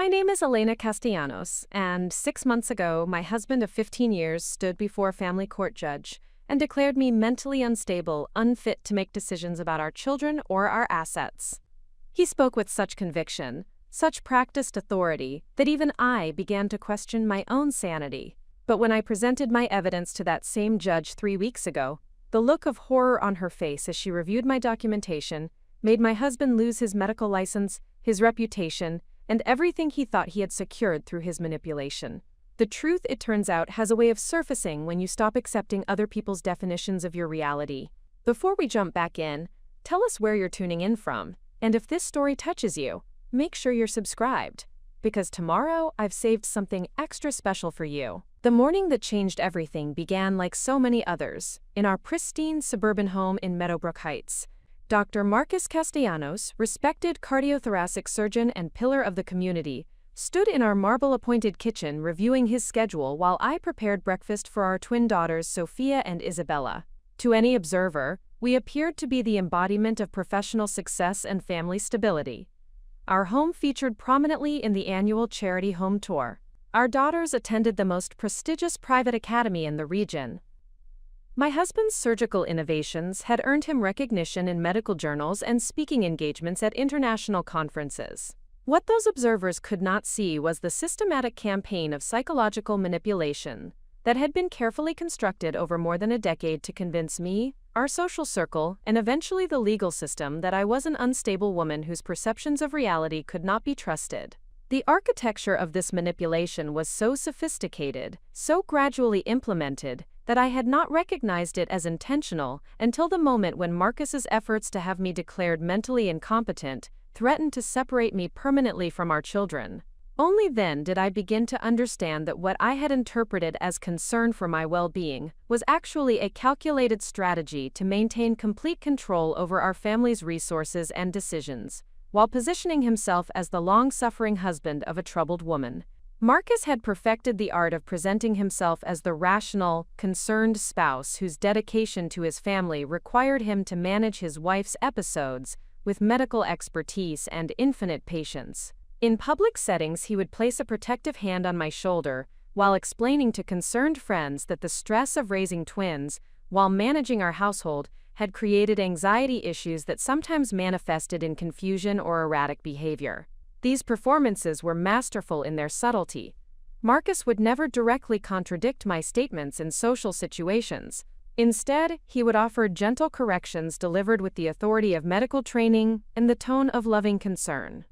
My name is Elena Castellanos, and 6 months ago, my husband of 15 years stood before a family court judge and declared me mentally unstable, unfit to make decisions about our children or our assets. He spoke with such conviction, such practiced authority, that even I began to question my own sanity. But when I presented my evidence to that same judge 3 weeks ago, the look of horror on her face as she reviewed my documentation made my husband lose his medical license, his reputation, and everything he thought he had secured through his manipulation. The truth, it turns out, has a way of surfacing when you stop accepting other people's definitions of your reality. Before we jump back in, tell us where you're tuning in from, and if this story touches you, make sure you're subscribed, because tomorrow I've saved something extra special for you. The morning that changed everything began like so many others, in our pristine suburban home in Meadowbrook Heights. Dr. Marcus Castellanos, respected cardiothoracic surgeon and pillar of the community, stood in our marble-appointed kitchen reviewing his schedule while I prepared breakfast for our twin daughters Sophia and Isabella. To any observer, we appeared to be the embodiment of professional success and family stability. Our home featured prominently in the annual charity home tour. Our daughters attended the most prestigious private academy in the region. My husband's surgical innovations had earned him recognition in medical journals and speaking engagements at international conferences. What those observers could not see was the systematic campaign of psychological manipulation that had been carefully constructed over more than a decade to convince me, our social circle, and eventually the legal system that I was an unstable woman whose perceptions of reality could not be trusted. The architecture of this manipulation was so sophisticated, so gradually implemented, that I had not recognized it as intentional until the moment when Marcus's efforts to have me declared mentally incompetent threatened to separate me permanently from our children. Only then did I begin to understand that what I had interpreted as concern for my well-being was actually a calculated strategy to maintain complete control over our family's resources and decisions, while positioning himself as the long-suffering husband of a troubled woman. Marcus had perfected the art of presenting himself as the rational, concerned spouse whose dedication to his family required him to manage his wife's episodes with medical expertise and infinite patience. In public settings, he would place a protective hand on my shoulder while explaining to concerned friends that the stress of raising twins while managing our household had created anxiety issues that sometimes manifested in confusion or erratic behavior. These performances were masterful in their subtlety. Marcus would never directly contradict my statements in social situations. Instead, he would offer gentle corrections delivered with the authority of medical training and the tone of loving concern.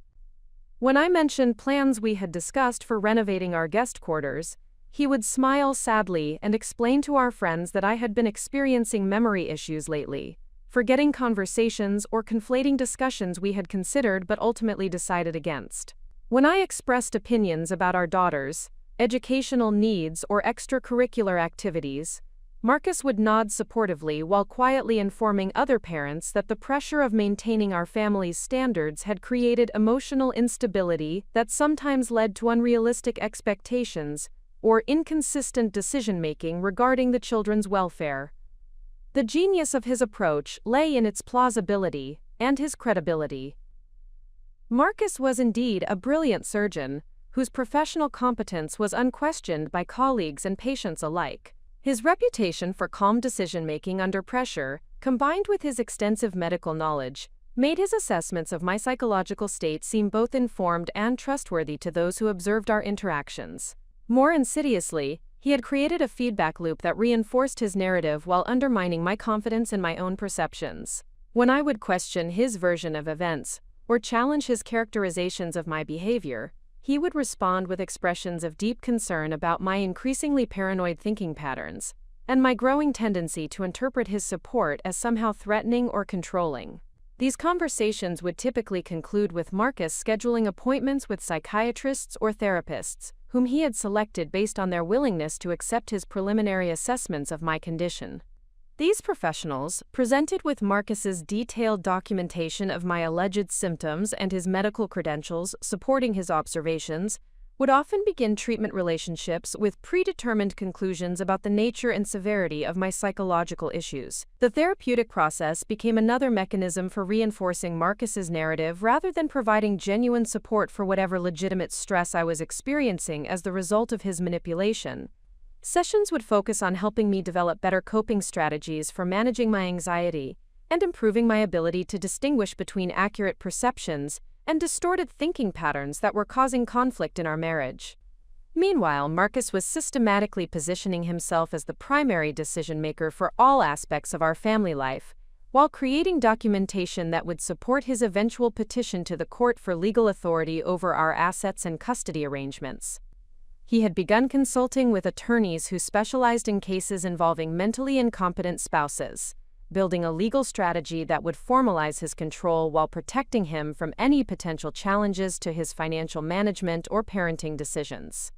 When I mentioned plans we had discussed for renovating our guest quarters, he would smile sadly and explain to our friends that I had been experiencing memory issues lately, forgetting conversations or conflating discussions we had considered but ultimately decided against. When I expressed opinions about our daughters, educational needs, or extracurricular activities, Marcus would nod supportively while quietly informing other parents that the pressure of maintaining our family's standards had created emotional instability that sometimes led to unrealistic expectations or inconsistent decision-making regarding the children's welfare. The genius of his approach lay in its plausibility and his credibility. Marcus was indeed a brilliant surgeon, whose professional competence was unquestioned by colleagues and patients alike. His reputation for calm decision-making under pressure, combined with his extensive medical knowledge, made his assessments of my psychological state seem both informed and trustworthy to those who observed our interactions. More insidiously, he had created a feedback loop that reinforced his narrative while undermining my confidence in my own perceptions. When I would question his version of events, or challenge his characterizations of my behavior, he would respond with expressions of deep concern about my increasingly paranoid thinking patterns, and my growing tendency to interpret his support as somehow threatening or controlling. These conversations would typically conclude with Marcus scheduling appointments with psychiatrists or therapists, whom he had selected based on their willingness to accept his preliminary assessments of my condition. These professionals, presented with Marcus's detailed documentation of my alleged symptoms and his medical credentials supporting his observations, would often begin treatment relationships with predetermined conclusions about the nature and severity of my psychological issues. The therapeutic process became another mechanism for reinforcing Marcus's narrative rather than providing genuine support for whatever legitimate stress I was experiencing as the result of his manipulation. Sessions would focus on helping me develop better coping strategies for managing my anxiety and improving my ability to distinguish between accurate perceptions and distorted thinking patterns that were causing conflict in our marriage. Meanwhile, Marcus was systematically positioning himself as the primary decision-maker for all aspects of our family life, while creating documentation that would support his eventual petition to the court for legal authority over our assets and custody arrangements. He had begun consulting with attorneys who specialized in cases involving mentally incompetent spouses, building a legal strategy that would formalize his control while protecting him from any potential challenges to his financial management or parenting decisions.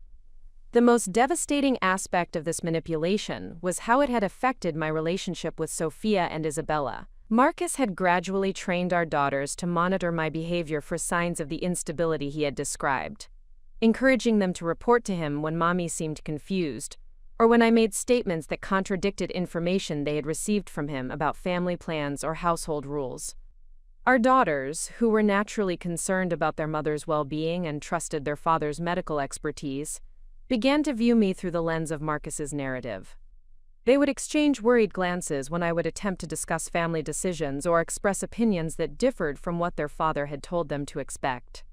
The most devastating aspect of this manipulation was how it had affected my relationship with Sophia and Isabella. Marcus had gradually trained our daughters to monitor my behavior for signs of the instability he had described, encouraging them to report to him when Mommy seemed confused, or when I made statements that contradicted information they had received from him about family plans or household rules. Our daughters, who were naturally concerned about their mother's well-being and trusted their father's medical expertise, began to view me through the lens of Marcus's narrative. They would exchange worried glances when I would attempt to discuss family decisions or express opinions that differed from what their father had told them to expect.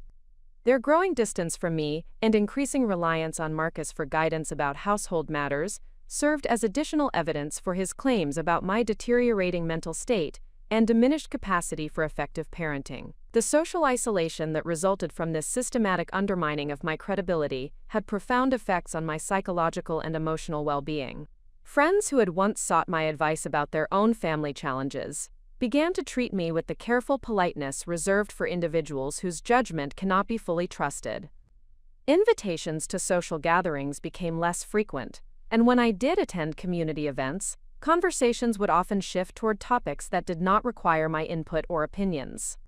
Their growing distance from me and increasing reliance on Marcus for guidance about household matters served as additional evidence for his claims about my deteriorating mental state and diminished capacity for effective parenting. The social isolation that resulted from this systematic undermining of my credibility had profound effects on my psychological and emotional well-being. Friends who had once sought my advice about their own family challenges began to treat me with the careful politeness reserved for individuals whose judgment cannot be fully trusted. Invitations to social gatherings became less frequent, and when I did attend community events, conversations would often shift toward topics that did not require my input or opinions.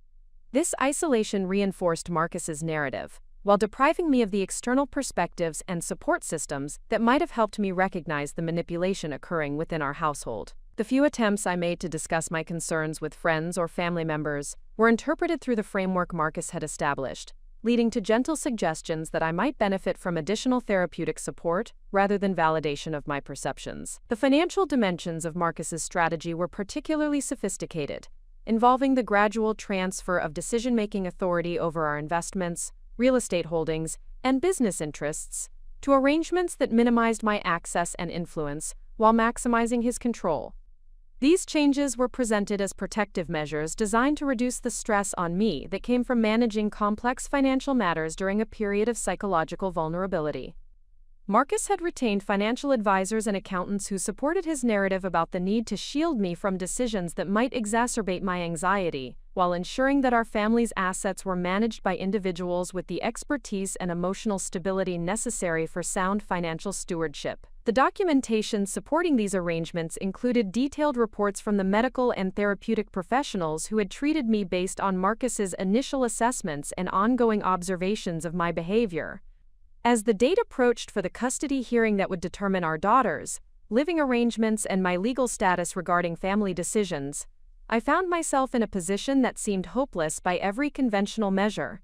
This isolation reinforced Marcus's narrative, while depriving me of the external perspectives and support systems that might have helped me recognize the manipulation occurring within our household. The few attempts I made to discuss my concerns with friends or family members were interpreted through the framework Marcus had established, leading to gentle suggestions that I might benefit from additional therapeutic support rather than validation of my perceptions. The financial dimensions of Marcus's strategy were particularly sophisticated, involving the gradual transfer of decision-making authority over our investments, real estate holdings, and business interests to arrangements that minimized my access and influence while maximizing his control. These changes were presented as protective measures designed to reduce the stress on me that came from managing complex financial matters during a period of psychological vulnerability. Marcus had retained financial advisors and accountants who supported his narrative about the need to shield me from decisions that might exacerbate my anxiety, while ensuring that our family's assets were managed by individuals with the expertise and emotional stability necessary for sound financial stewardship. The documentation supporting these arrangements included detailed reports from the medical and therapeutic professionals who had treated me based on Marcus's initial assessments and ongoing observations of my behavior. As the date approached for the custody hearing that would determine our daughters, living arrangements, and my legal status regarding family decisions, I found myself in a position that seemed hopeless by every conventional measure.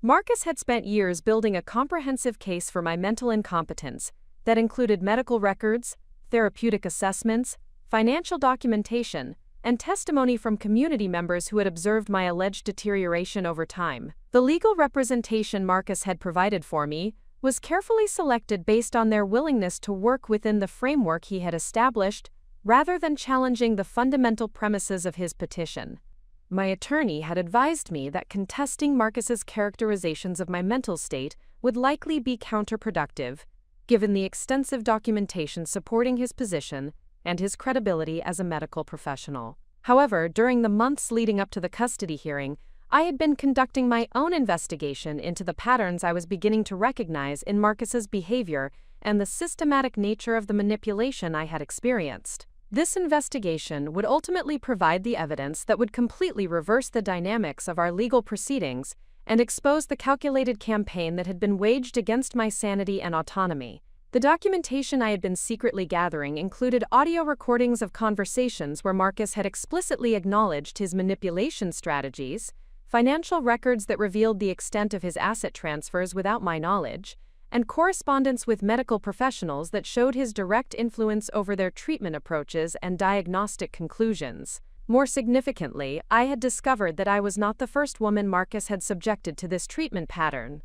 Marcus had spent years building a comprehensive case for my mental incompetence that included medical records, therapeutic assessments, financial documentation, and testimony from community members who had observed my alleged deterioration over time. The legal representation Marcus had provided for me was carefully selected based on their willingness to work within the framework he had established, rather than challenging the fundamental premises of his petition. My attorney had advised me that contesting Marcus's characterizations of my mental state would likely be counterproductive, given the extensive documentation supporting his position and his credibility as a medical professional. However, during the months leading up to the custody hearing, I had been conducting my own investigation into the patterns I was beginning to recognize in Marcus's behavior and the systematic nature of the manipulation I had experienced. This investigation would ultimately provide the evidence that would completely reverse the dynamics of our legal proceedings and exposed the calculated campaign that had been waged against my sanity and autonomy. The documentation I had been secretly gathering included audio recordings of conversations where Marcus had explicitly acknowledged his manipulation strategies, financial records that revealed the extent of his asset transfers without my knowledge, and correspondence with medical professionals that showed his direct influence over their treatment approaches and diagnostic conclusions. More significantly, I had discovered that I was not the first woman Marcus had subjected to this treatment pattern.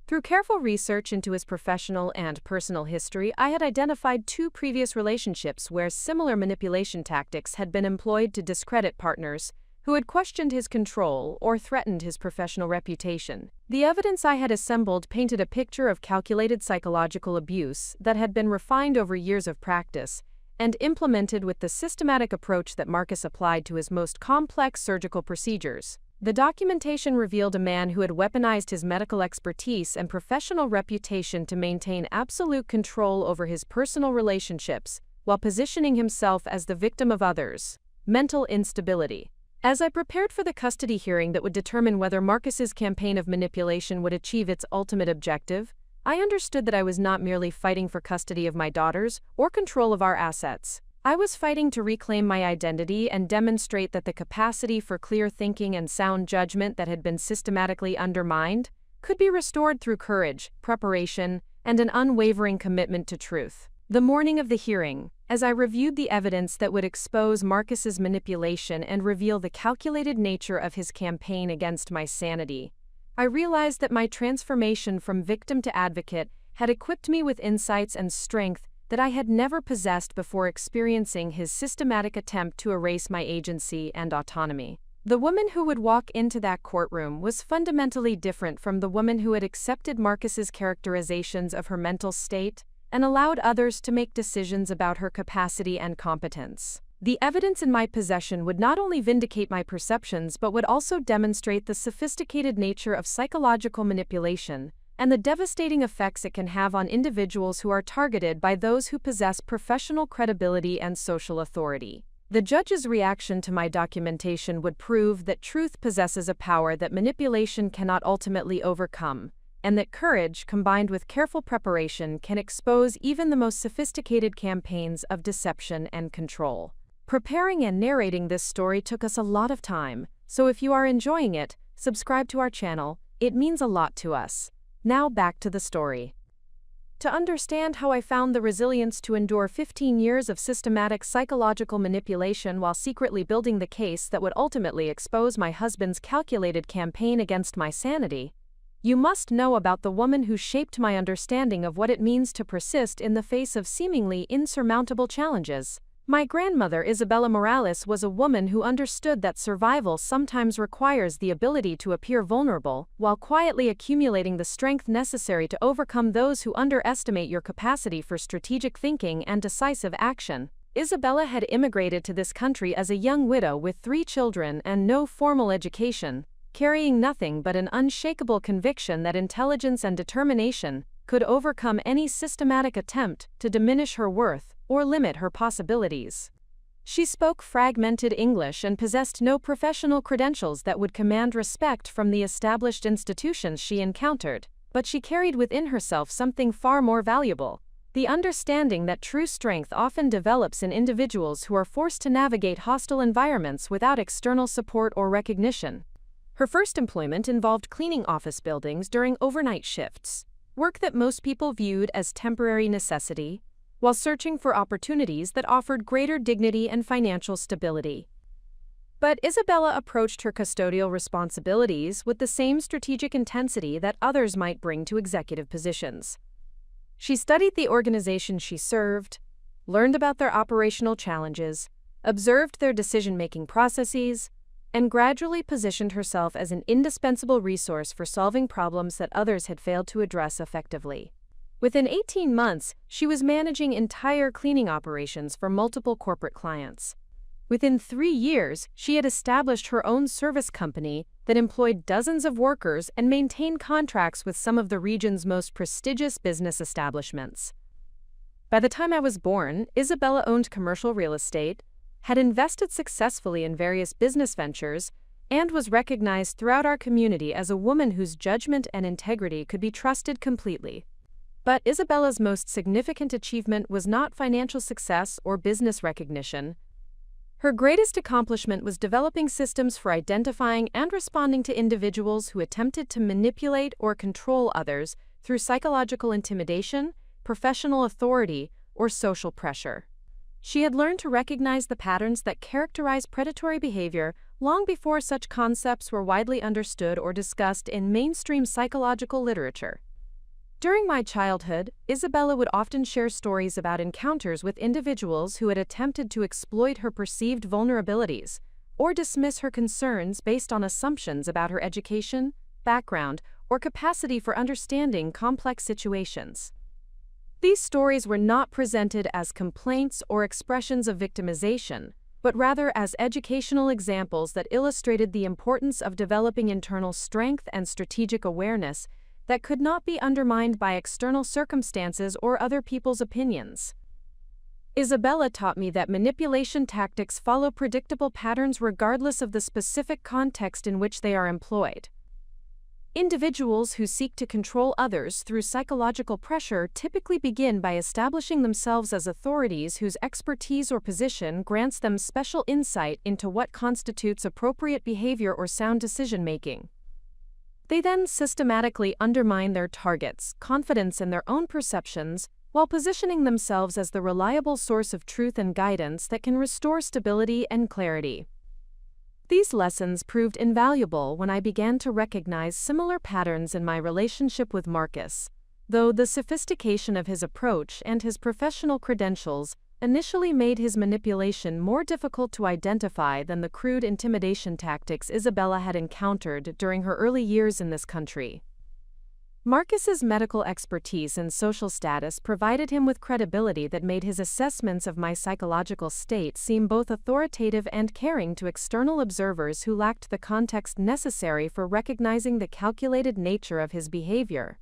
Through careful research into his professional and personal history, I had identified 2 previous relationships where similar manipulation tactics had been employed to discredit partners who had questioned his control or threatened his professional reputation. The evidence I had assembled painted a picture of calculated psychological abuse that had been refined over years of practice and implemented with the systematic approach that Marcus applied to his most complex surgical procedures. The documentation revealed a man who had weaponized his medical expertise and professional reputation to maintain absolute control over his personal relationships, while positioning himself as the victim of others. Mental instability. As I prepared for the custody hearing that would determine whether Marcus's campaign of manipulation would achieve its ultimate objective, I understood that I was not merely fighting for custody of my daughters or control of our assets. I was fighting to reclaim my identity and demonstrate that the capacity for clear thinking and sound judgment that had been systematically undermined could be restored through courage, preparation, and an unwavering commitment to truth. The morning of the hearing, as I reviewed the evidence that would expose Marcus's manipulation and reveal the calculated nature of his campaign against my sanity, I realized that my transformation from victim to advocate had equipped me with insights and strength that I had never possessed before experiencing his systematic attempt to erase my agency and autonomy. The woman who would walk into that courtroom was fundamentally different from the woman who had accepted Marcus's characterizations of her mental state and allowed others to make decisions about her capacity and competence. The evidence in my possession would not only vindicate my perceptions but would also demonstrate the sophisticated nature of psychological manipulation and the devastating effects it can have on individuals who are targeted by those who possess professional credibility and social authority. The judge's reaction to my documentation would prove that truth possesses a power that manipulation cannot ultimately overcome, and that courage, combined with careful preparation, can expose even the most sophisticated campaigns of deception and control. Preparing and narrating this story took us a lot of time, so if you are enjoying it, subscribe to our channel. It means a lot to us. Now back to the story. To understand how I found the resilience to endure 15 years of systematic psychological manipulation while secretly building the case that would ultimately expose my husband's calculated campaign against my sanity, you must know about the woman who shaped my understanding of what it means to persist in the face of seemingly insurmountable challenges. My grandmother, Isabella Morales, was a woman who understood that survival sometimes requires the ability to appear vulnerable, while quietly accumulating the strength necessary to overcome those who underestimate your capacity for strategic thinking and decisive action. Isabella had immigrated to this country as a young widow with 3 children and no formal education, carrying nothing but an unshakable conviction that intelligence and determination could overcome any systematic attempt to diminish her worth or limit her possibilities. She spoke fragmented English and possessed no professional credentials that would command respect from the established institutions she encountered, but she carried within herself something far more valuable: the understanding that true strength often develops in individuals who are forced to navigate hostile environments without external support or recognition. Her first employment involved cleaning office buildings during overnight shifts, work that most people viewed as temporary necessity, while searching for opportunities that offered greater dignity and financial stability. But Isabella approached her custodial responsibilities with the same strategic intensity that others might bring to executive positions. She studied the organization she served, learned about their operational challenges, observed their decision-making processes, and gradually positioned herself as an indispensable resource for solving problems that others had failed to address effectively. Within 18 months, she was managing entire cleaning operations for multiple corporate clients. Within 3 years, she had established her own service company that employed dozens of workers and maintained contracts with some of the region's most prestigious business establishments. By the time I was born, Isabella owned commercial real estate, had invested successfully in various business ventures, and was recognized throughout our community as a woman whose judgment and integrity could be trusted completely. But Isabella's most significant achievement was not financial success or business recognition. Her greatest accomplishment was developing systems for identifying and responding to individuals who attempted to manipulate or control others through psychological intimidation, professional authority, or social pressure. She had learned to recognize the patterns that characterize predatory behavior long before such concepts were widely understood or discussed in mainstream psychological literature. During my childhood, Isabella would often share stories about encounters with individuals who had attempted to exploit her perceived vulnerabilities or dismiss her concerns based on assumptions about her education, background, or capacity for understanding complex situations. These stories were not presented as complaints or expressions of victimization, but rather as educational examples that illustrated the importance of developing internal strength and strategic awareness that could not be undermined by external circumstances or other people's opinions. Isabella taught me that manipulation tactics follow predictable patterns regardless of the specific context in which they are employed. Individuals who seek to control others through psychological pressure typically begin by establishing themselves as authorities whose expertise or position grants them special insight into what constitutes appropriate behavior or sound decision-making. They then systematically undermine their targets' confidence in their own perceptions while positioning themselves as the reliable source of truth and guidance that can restore stability and clarity. These lessons proved invaluable when I began to recognize similar patterns in my relationship with Marcus, though the sophistication of his approach and his professional credentials initially made his manipulation more difficult to identify than the crude intimidation tactics Isabella had encountered during her early years in this country. Marcus's medical expertise and social status provided him with credibility that made his assessments of my psychological state seem both authoritative and caring to external observers who lacked the context necessary for recognizing the calculated nature of his behavior.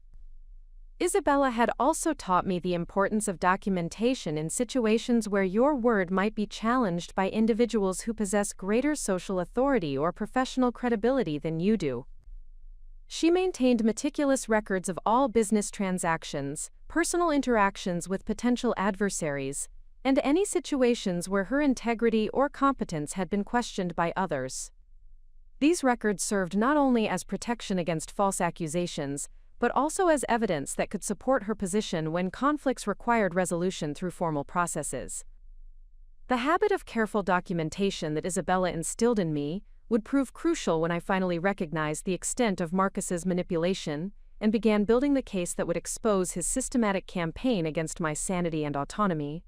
Isabella had also taught me the importance of documentation in situations where your word might be challenged by individuals who possess greater social authority or professional credibility than you do. She maintained meticulous records of all business transactions, personal interactions with potential adversaries, and any situations where her integrity or competence had been questioned by others. These records served not only as protection against false accusations, but also as evidence that could support her position when conflicts required resolution through formal processes. The habit of careful documentation that Isabella instilled in me would prove crucial when I finally recognized the extent of Marcus's manipulation and began building the case that would expose his systematic campaign against my sanity and autonomy.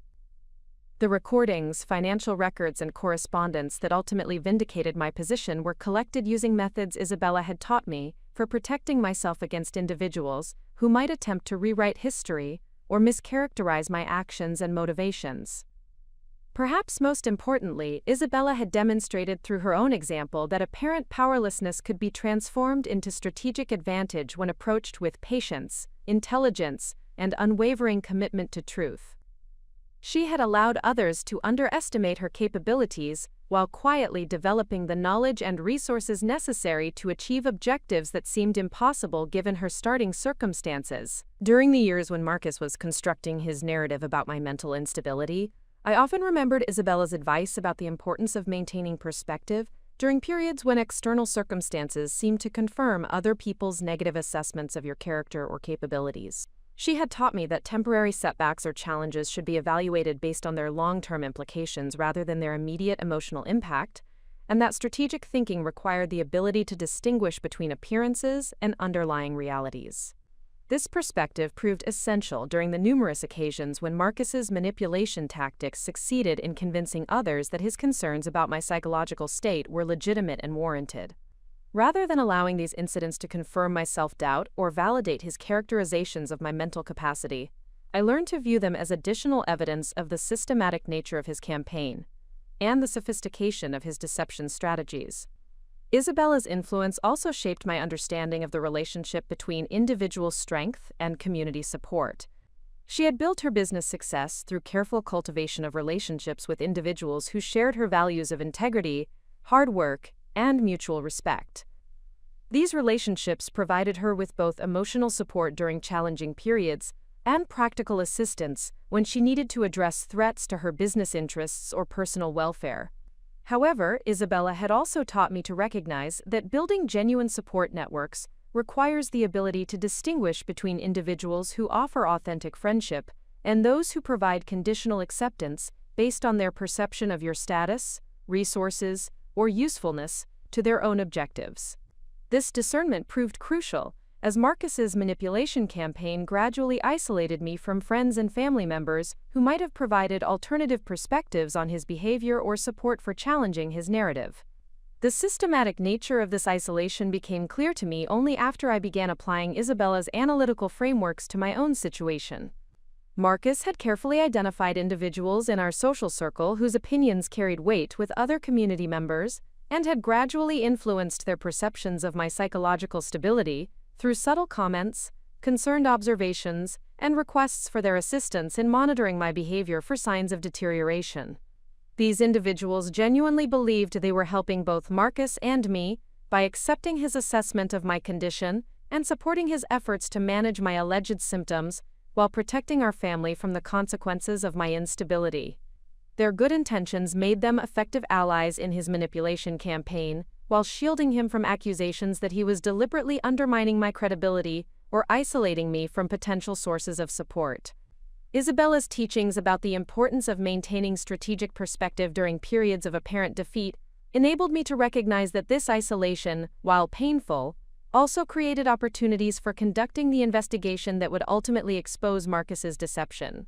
The recordings, financial records, and correspondence that ultimately vindicated my position were collected using methods Isabella had taught me for protecting myself against individuals who might attempt to rewrite history or mischaracterize my actions and motivations. Perhaps most importantly, Isabella had demonstrated through her own example that apparent powerlessness could be transformed into strategic advantage when approached with patience, intelligence, and unwavering commitment to truth. She had allowed others to underestimate her capabilities while quietly developing the knowledge and resources necessary to achieve objectives that seemed impossible given her starting circumstances. During the years when Marcus was constructing his narrative about my mental instability, I often remembered Isabella's advice about the importance of maintaining perspective during periods when external circumstances seemed to confirm other people's negative assessments of your character or capabilities. She had taught me that temporary setbacks or challenges should be evaluated based on their long-term implications rather than their immediate emotional impact, and that strategic thinking required the ability to distinguish between appearances and underlying realities. This perspective proved essential during the numerous occasions when Marcus's manipulation tactics succeeded in convincing others that his concerns about my psychological state were legitimate and warranted. Rather than allowing these incidents to confirm my self-doubt or validate his characterizations of my mental capacity, I learned to view them as additional evidence of the systematic nature of his campaign and the sophistication of his deception strategies. Isabella's influence also shaped my understanding of the relationship between individual strength and community support. She had built her business success through careful cultivation of relationships with individuals who shared her values of integrity, hard work, and mutual respect. These relationships provided her with both emotional support during challenging periods and practical assistance when she needed to address threats to her business interests or personal welfare. However, Isabella had also taught me to recognize that building genuine support networks requires the ability to distinguish between individuals who offer authentic friendship and those who provide conditional acceptance based on their perception of your status, resources, or usefulness to their own objectives. This discernment proved crucial, as Marcus's manipulation campaign gradually isolated me from friends and family members who might have provided alternative perspectives on his behavior or support for challenging his narrative. The systematic nature of this isolation became clear to me only after I began applying Isabella's analytical frameworks to my own situation. Marcus had carefully identified individuals in our social circle whose opinions carried weight with other community members and had gradually influenced their perceptions of my psychological stability through subtle comments, concerned observations, and requests for their assistance in monitoring my behavior for signs of deterioration. These individuals genuinely believed they were helping both Marcus and me by accepting his assessment of my condition and supporting his efforts to manage my alleged symptoms while protecting our family from the consequences of my instability. Their good intentions made them effective allies in his manipulation campaign, while shielding him from accusations that he was deliberately undermining my credibility or isolating me from potential sources of support. Isabella's teachings about the importance of maintaining strategic perspective during periods of apparent defeat enabled me to recognize that this isolation, while painful, also created opportunities for conducting the investigation that would ultimately expose Marcus's deception.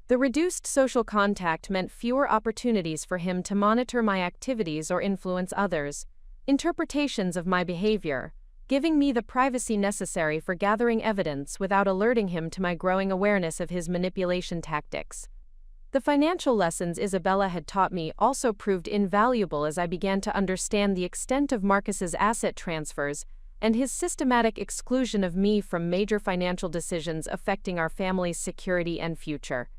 The reduced social contact meant fewer opportunities for him to monitor my activities or influence others' interpretations of my behavior, giving me the privacy necessary for gathering evidence without alerting him to my growing awareness of his manipulation tactics. The financial lessons Isabella had taught me also proved invaluable as I began to understand the extent of Marcus's asset transfers and his systematic exclusion of me from major financial decisions affecting our family's security and future.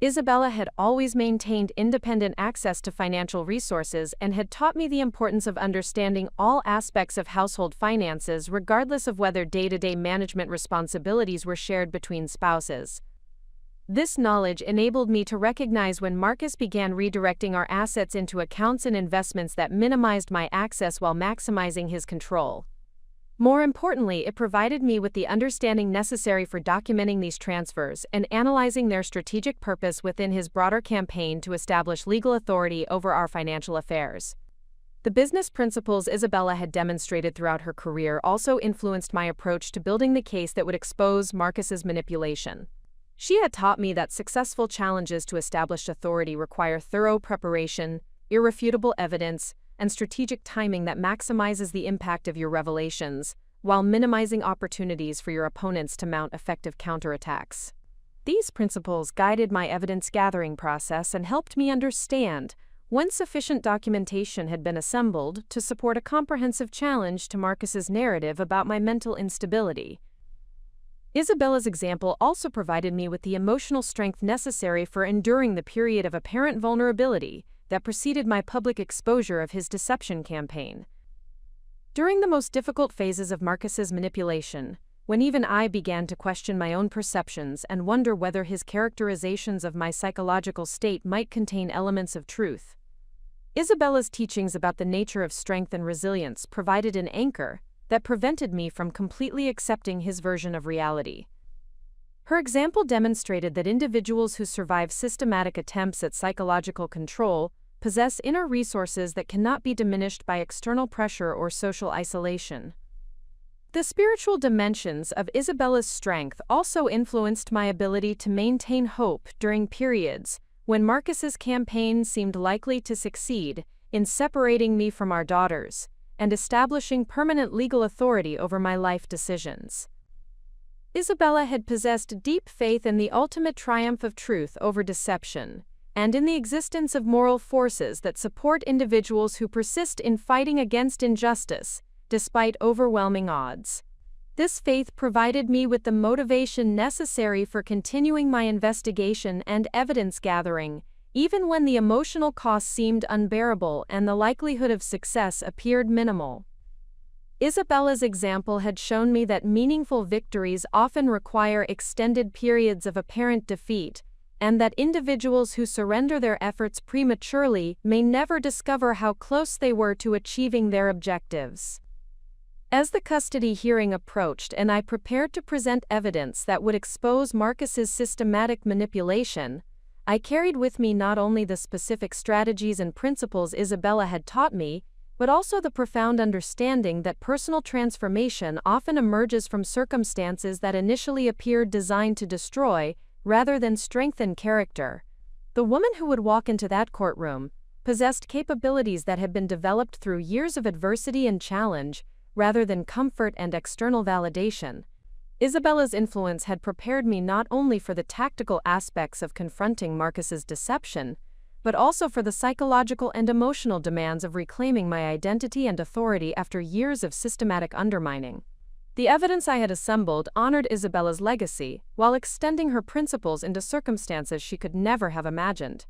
Isabella had always maintained independent access to financial resources and had taught me the importance of understanding all aspects of household finances regardless of whether day-to-day management responsibilities were shared between spouses. This knowledge enabled me to recognize when Marcus began redirecting our assets into accounts and investments that minimized my access while maximizing his control. More importantly, it provided me with the understanding necessary for documenting these transfers and analyzing their strategic purpose within his broader campaign to establish legal authority over our financial affairs. The business principles Isabella had demonstrated throughout her career also influenced my approach to building the case that would expose Marcus's manipulation. She had taught me that successful challenges to established authority require thorough preparation, irrefutable evidence, and strategic timing that maximizes the impact of your revelations, while minimizing opportunities for your opponents to mount effective counterattacks. These principles guided my evidence-gathering process and helped me understand when sufficient documentation had been assembled to support a comprehensive challenge to Marcus's narrative about my mental instability. Isabella's example also provided me with the emotional strength necessary for enduring the period of apparent vulnerability that preceded my public exposure of his deception campaign. During the most difficult phases of Marcus's manipulation, when even I began to question my own perceptions and wonder whether his characterizations of my psychological state might contain elements of truth, Isabella's teachings about the nature of strength and resilience provided an anchor that prevented me from completely accepting his version of reality. Her example demonstrated that individuals who survive systematic attempts at psychological control possess inner resources that cannot be diminished by external pressure or social isolation. The spiritual dimensions of Isabella's strength also influenced my ability to maintain hope during periods when Marcus's campaign seemed likely to succeed in separating me from our daughters and establishing permanent legal authority over my life decisions. Isabella had possessed deep faith in the ultimate triumph of truth over deception, and in the existence of moral forces that support individuals who persist in fighting against injustice, despite overwhelming odds. This faith provided me with the motivation necessary for continuing my investigation and evidence gathering, even when the emotional cost seemed unbearable and the likelihood of success appeared minimal. Isabella's example had shown me that meaningful victories often require extended periods of apparent defeat, and that individuals who surrender their efforts prematurely may never discover how close they were to achieving their objectives. As the custody hearing approached and I prepared to present evidence that would expose Marcus's systematic manipulation, I carried with me not only the specific strategies and principles Isabella had taught me, but also the profound understanding that personal transformation often emerges from circumstances that initially appeared designed to destroy, rather than strengthen character. The woman who would walk into that courtroom possessed capabilities that had been developed through years of adversity and challenge, rather than comfort and external validation. Isabella's influence had prepared me not only for the tactical aspects of confronting Marcus's deception, but also for the psychological and emotional demands of reclaiming my identity and authority after years of systematic undermining. The evidence I had assembled honored Isabella's legacy, while extending her principles into circumstances she could never have imagined.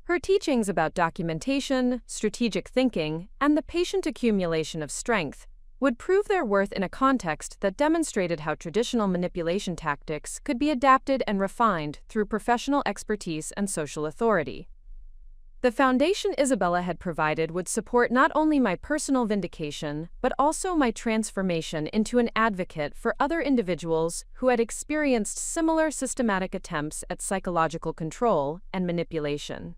Her teachings about documentation, strategic thinking, and the patient accumulation of strength would prove their worth in a context that demonstrated how traditional manipulation tactics could be adapted and refined through professional expertise and social authority. The foundation Isabella had provided would support not only my personal vindication, but also my transformation into an advocate for other individuals who had experienced similar systematic attempts at psychological control and manipulation.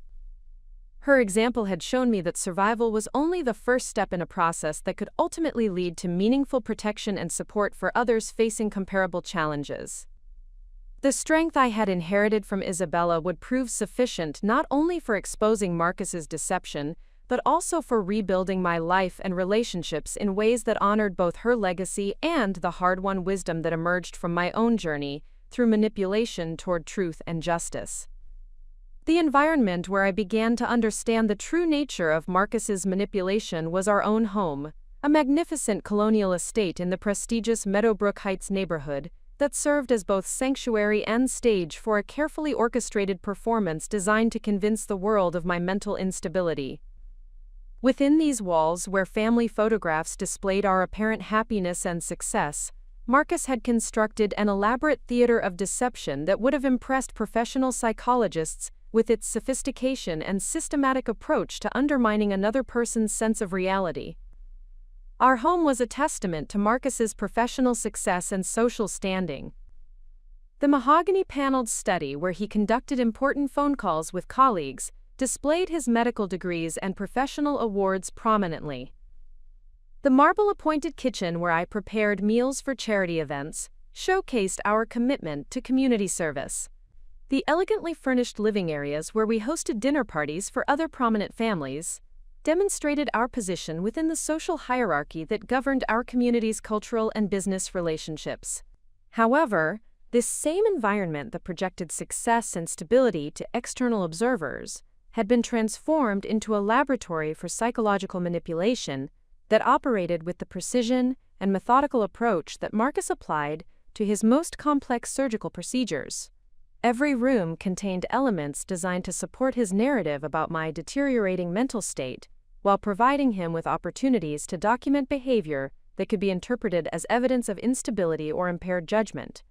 Her example had shown me that survival was only the first step in a process that could ultimately lead to meaningful protection and support for others facing comparable challenges. The strength I had inherited from Isabella would prove sufficient not only for exposing Marcus's deception, but also for rebuilding my life and relationships in ways that honored both her legacy and the hard-won wisdom that emerged from my own journey through manipulation toward truth and justice. The environment where I began to understand the true nature of Marcus's manipulation was our own home, a magnificent colonial estate in the prestigious Meadowbrook Heights neighborhood that served as both sanctuary and stage for a carefully orchestrated performance designed to convince the world of my mental instability. Within these walls, where family photographs displayed our apparent happiness and success, Marcus had constructed an elaborate theater of deception that would have impressed professional psychologists with its sophistication and systematic approach to undermining another person's sense of reality. Our home was a testament to Marcus's professional success and social standing. The mahogany-paneled study where he conducted important phone calls with colleagues displayed his medical degrees and professional awards prominently. The marble-appointed kitchen where I prepared meals for charity events showcased our commitment to community service. The elegantly furnished living areas where we hosted dinner parties for other prominent families demonstrated our position within the social hierarchy that governed our community's cultural and business relationships. However, this same environment that projected success and stability to external observers had been transformed into a laboratory for psychological manipulation that operated with the precision and methodical approach that Marcus applied to his most complex surgical procedures. Every room contained elements designed to support his narrative about my deteriorating mental state, while providing him with opportunities to document behavior that could be interpreted as evidence of instability or impaired judgment.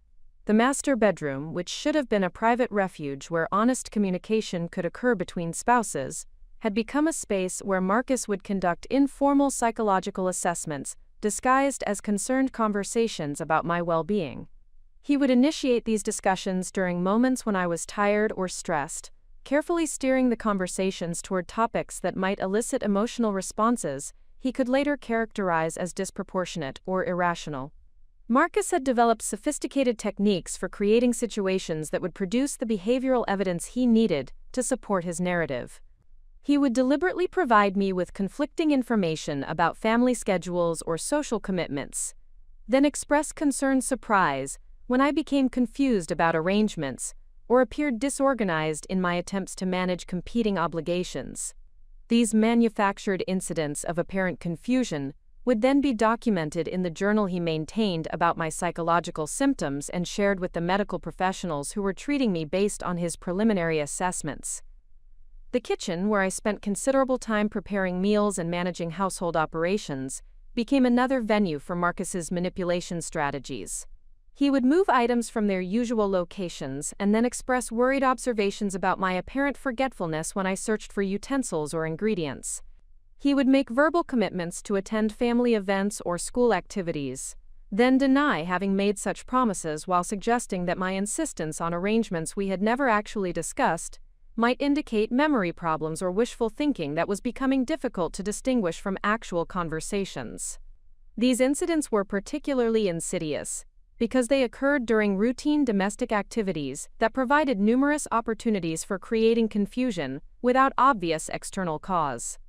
The master bedroom, which should have been a private refuge where honest communication could occur between spouses, had become a space where Marcus would conduct informal psychological assessments disguised as concerned conversations about my well-being. He would initiate these discussions during moments when I was tired or stressed, carefully steering the conversations toward topics that might elicit emotional responses he could later characterize as disproportionate or irrational. Marcus had developed sophisticated techniques for creating situations that would produce the behavioral evidence he needed to support his narrative. He would deliberately provide me with conflicting information about family schedules or social commitments, then express concerned surprise when I became confused about arrangements or appeared disorganized in my attempts to manage competing obligations. These manufactured incidents of apparent confusion would then be documented in the journal he maintained about my psychological symptoms and shared with the medical professionals who were treating me based on his preliminary assessments. The kitchen, where I spent considerable time preparing meals and managing household operations, became another venue for Marcus's manipulation strategies. He would move items from their usual locations and then express worried observations about my apparent forgetfulness when I searched for utensils or ingredients. He would make verbal commitments to attend family events or school activities, then deny having made such promises while suggesting that my insistence on arrangements we had never actually discussed might indicate memory problems or wishful thinking that was becoming difficult to distinguish from actual conversations. These incidents were particularly insidious because they occurred during routine domestic activities that provided numerous opportunities for creating confusion without obvious external cause.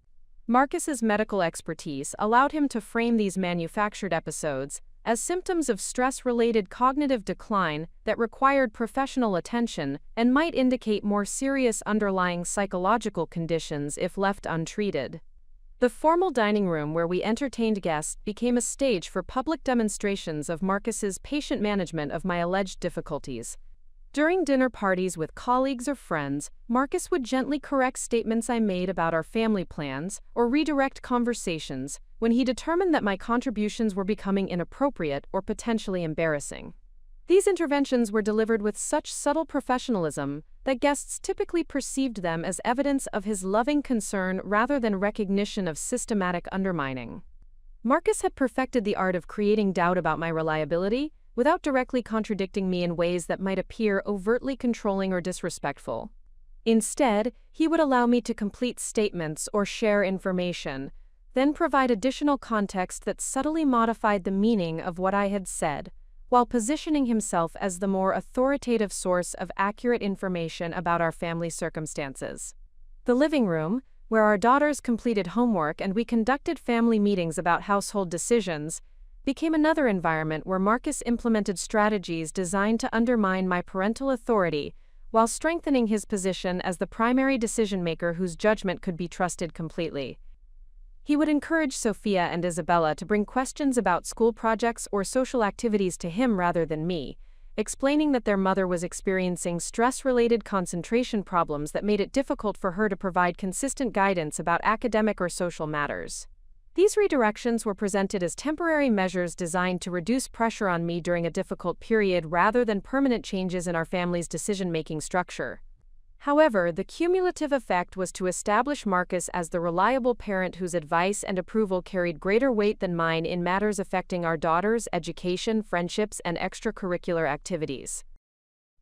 Marcus's medical expertise allowed him to frame these manufactured episodes as symptoms of stress-related cognitive decline that required professional attention and might indicate more serious underlying psychological conditions if left untreated. The formal dining room where we entertained guests became a stage for public demonstrations of Marcus's patient management of my alleged difficulties. During dinner parties with colleagues or friends, Marcus would gently correct statements I made about our family plans or redirect conversations when he determined that my contributions were becoming inappropriate or potentially embarrassing. These interventions were delivered with such subtle professionalism that guests typically perceived them as evidence of his loving concern rather than recognition of systematic undermining. Marcus had perfected the art of creating doubt about my reliability without directly contradicting me in ways that might appear overtly controlling or disrespectful. Instead, he would allow me to complete statements or share information, then provide additional context that subtly modified the meaning of what I had said, while positioning himself as the more authoritative source of accurate information about our family circumstances. The living room, where our daughters completed homework and we conducted family meetings about household decisions, became another environment where Marcus implemented strategies designed to undermine my parental authority while strengthening his position as the primary decision-maker whose judgment could be trusted completely. He would encourage Sophia and Isabella to bring questions about school projects or social activities to him rather than me, explaining that their mother was experiencing stress-related concentration problems that made it difficult for her to provide consistent guidance about academic or social matters. These redirections were presented as temporary measures designed to reduce pressure on me during a difficult period rather than permanent changes in our family's decision-making structure. However, the cumulative effect was to establish Marcus as the reliable parent whose advice and approval carried greater weight than mine in matters affecting our daughters' education, friendships, and extracurricular activities.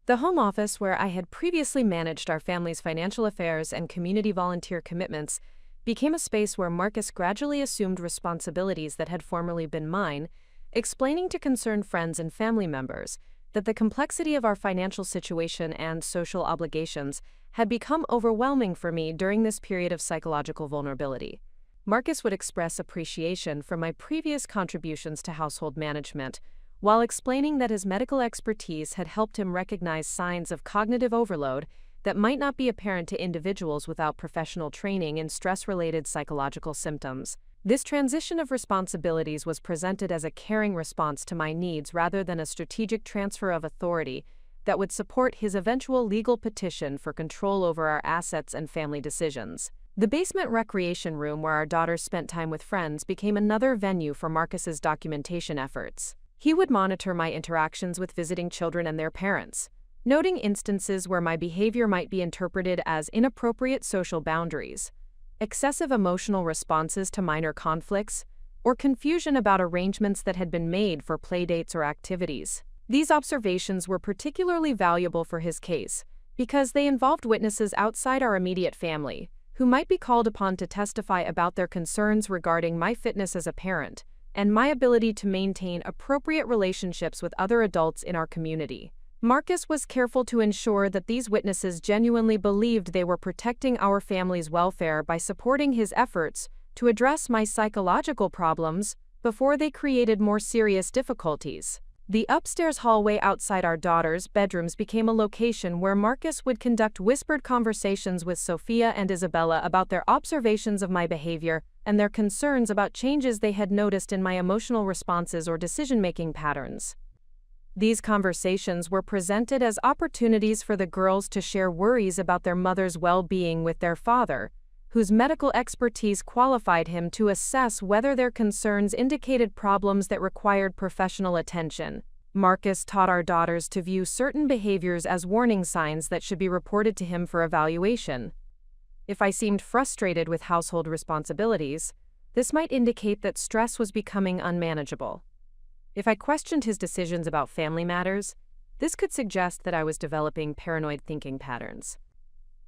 The home office, where I had previously managed our family's financial affairs and community volunteer commitments, became a space where Marcus gradually assumed responsibilities that had formerly been mine, explaining to concerned friends and family members that the complexity of our financial situation and social obligations had become overwhelming for me during this period of psychological vulnerability. Marcus would express appreciation for my previous contributions to household management, while explaining that his medical expertise had helped him recognize signs of cognitive overload that might not be apparent to individuals without professional training in stress-related psychological symptoms. This transition of responsibilities was presented as a caring response to my needs rather than a strategic transfer of authority that would support his eventual legal petition for control over our assets and family decisions. The basement recreation room where our daughters spent time with friends became another venue for Marcus's documentation efforts. He would monitor my interactions with visiting children and their parents, noting instances where my behavior might be interpreted as inappropriate social boundaries, excessive emotional responses to minor conflicts, or confusion about arrangements that had been made for playdates or activities. These observations were particularly valuable for his case because they involved witnesses outside our immediate family, who might be called upon to testify about their concerns regarding my fitness as a parent and my ability to maintain appropriate relationships with other adults in our community. Marcus was careful to ensure that these witnesses genuinely believed they were protecting our family's welfare by supporting his efforts to address my psychological problems before they created more serious difficulties. The upstairs hallway outside our daughters' bedrooms became a location where Marcus would conduct whispered conversations with Sophia and Isabella about their observations of my behavior and their concerns about changes they had noticed in my emotional responses or decision-making patterns. These conversations were presented as opportunities for the girls to share worries about their mother's well-being with their father, whose medical expertise qualified him to assess whether their concerns indicated problems that required professional attention. Marcus taught our daughters to view certain behaviors as warning signs that should be reported to him for evaluation. If I seemed frustrated with household responsibilities, this might indicate that stress was becoming unmanageable. If I questioned his decisions about family matters, this could suggest that I was developing paranoid thinking patterns.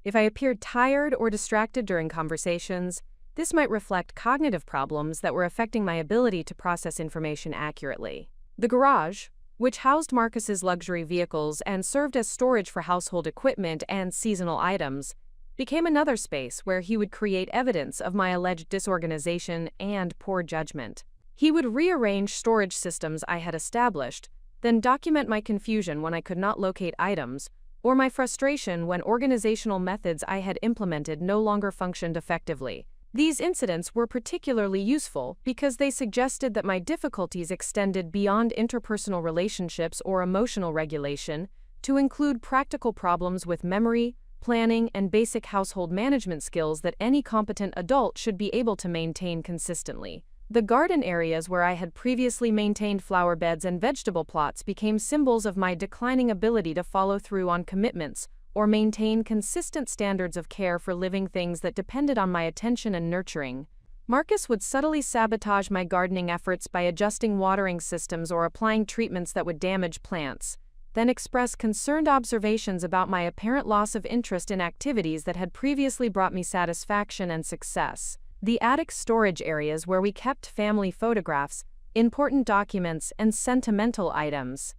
If I appeared tired or distracted during conversations, this might reflect cognitive problems that were affecting my ability to process information accurately. The garage, which housed Marcus's luxury vehicles and served as storage for household equipment and seasonal items, became another space where he would create evidence of my alleged disorganization and poor judgment. He would rearrange storage systems I had established, then document my confusion when I could not locate items, or my frustration when organizational methods I had implemented no longer functioned effectively. These incidents were particularly useful because they suggested that my difficulties extended beyond interpersonal relationships or emotional regulation to include practical problems with memory, planning, and basic household management skills that any competent adult should be able to maintain consistently. The garden areas where I had previously maintained flower beds and vegetable plots became symbols of my declining ability to follow through on commitments or maintain consistent standards of care for living things that depended on my attention and nurturing. Marcus would subtly sabotage my gardening efforts by adjusting watering systems or applying treatments that would damage plants, then express concerned observations about my apparent loss of interest in activities that had previously brought me satisfaction and success. The attic storage areas where we kept family photographs, important documents, and sentimental items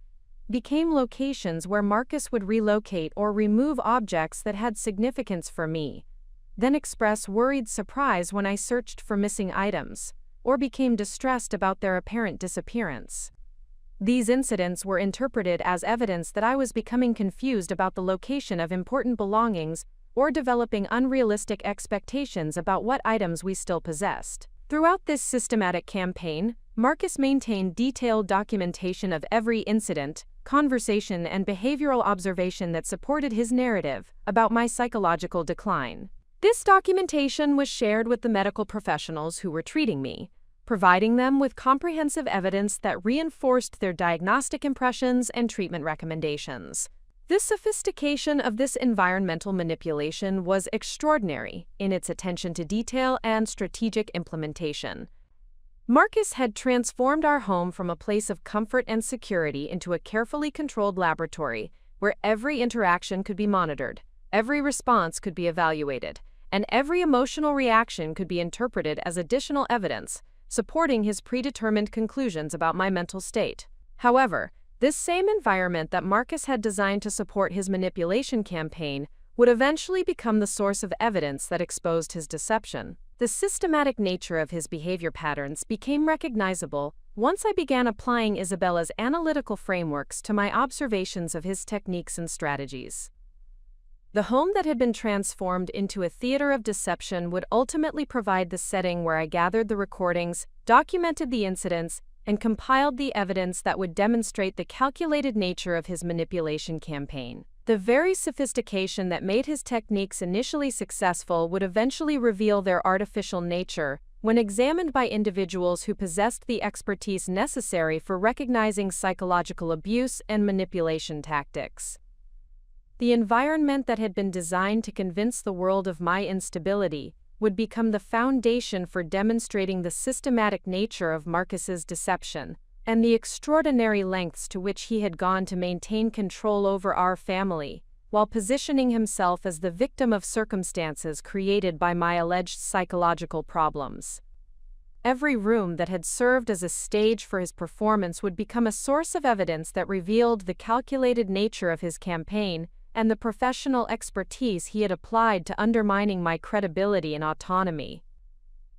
became locations where Marcus would relocate or remove objects that had significance for me, then express worried surprise when I searched for missing items, or became distressed about their apparent disappearance. These incidents were interpreted as evidence that I was becoming confused about the location of important belongings or developing unrealistic expectations about what items we still possessed. Throughout this systematic campaign, Marcus maintained detailed documentation of every incident, conversation, and behavioral observation that supported his narrative about my psychological decline. This documentation was shared with the medical professionals who were treating me, providing them with comprehensive evidence that reinforced their diagnostic impressions and treatment recommendations. The sophistication of this environmental manipulation was extraordinary in its attention to detail and strategic implementation. Marcus had transformed our home from a place of comfort and security into a carefully controlled laboratory where every interaction could be monitored, every response could be evaluated, and every emotional reaction could be interpreted as additional evidence, supporting his predetermined conclusions about my mental state. However, this same environment that Marcus had designed to support his manipulation campaign would eventually become the source of evidence that exposed his deception. The systematic nature of his behavior patterns became recognizable once I began applying Isabella's analytical frameworks to my observations of his techniques and strategies. The home that had been transformed into a theater of deception would ultimately provide the setting where I gathered the recordings, documented the incidents, and compiled the evidence that would demonstrate the calculated nature of his manipulation campaign. The very sophistication that made his techniques initially successful would eventually reveal their artificial nature when examined by individuals who possessed the expertise necessary for recognizing psychological abuse and manipulation tactics. The environment that had been designed to convince the world of my instability would become the foundation for demonstrating the systematic nature of Marcus's deception and the extraordinary lengths to which he had gone to maintain control over our family, while positioning himself as the victim of circumstances created by my alleged psychological problems. Every room that had served as a stage for his performance would become a source of evidence that revealed the calculated nature of his campaign and the professional expertise he had applied to undermining my credibility and autonomy.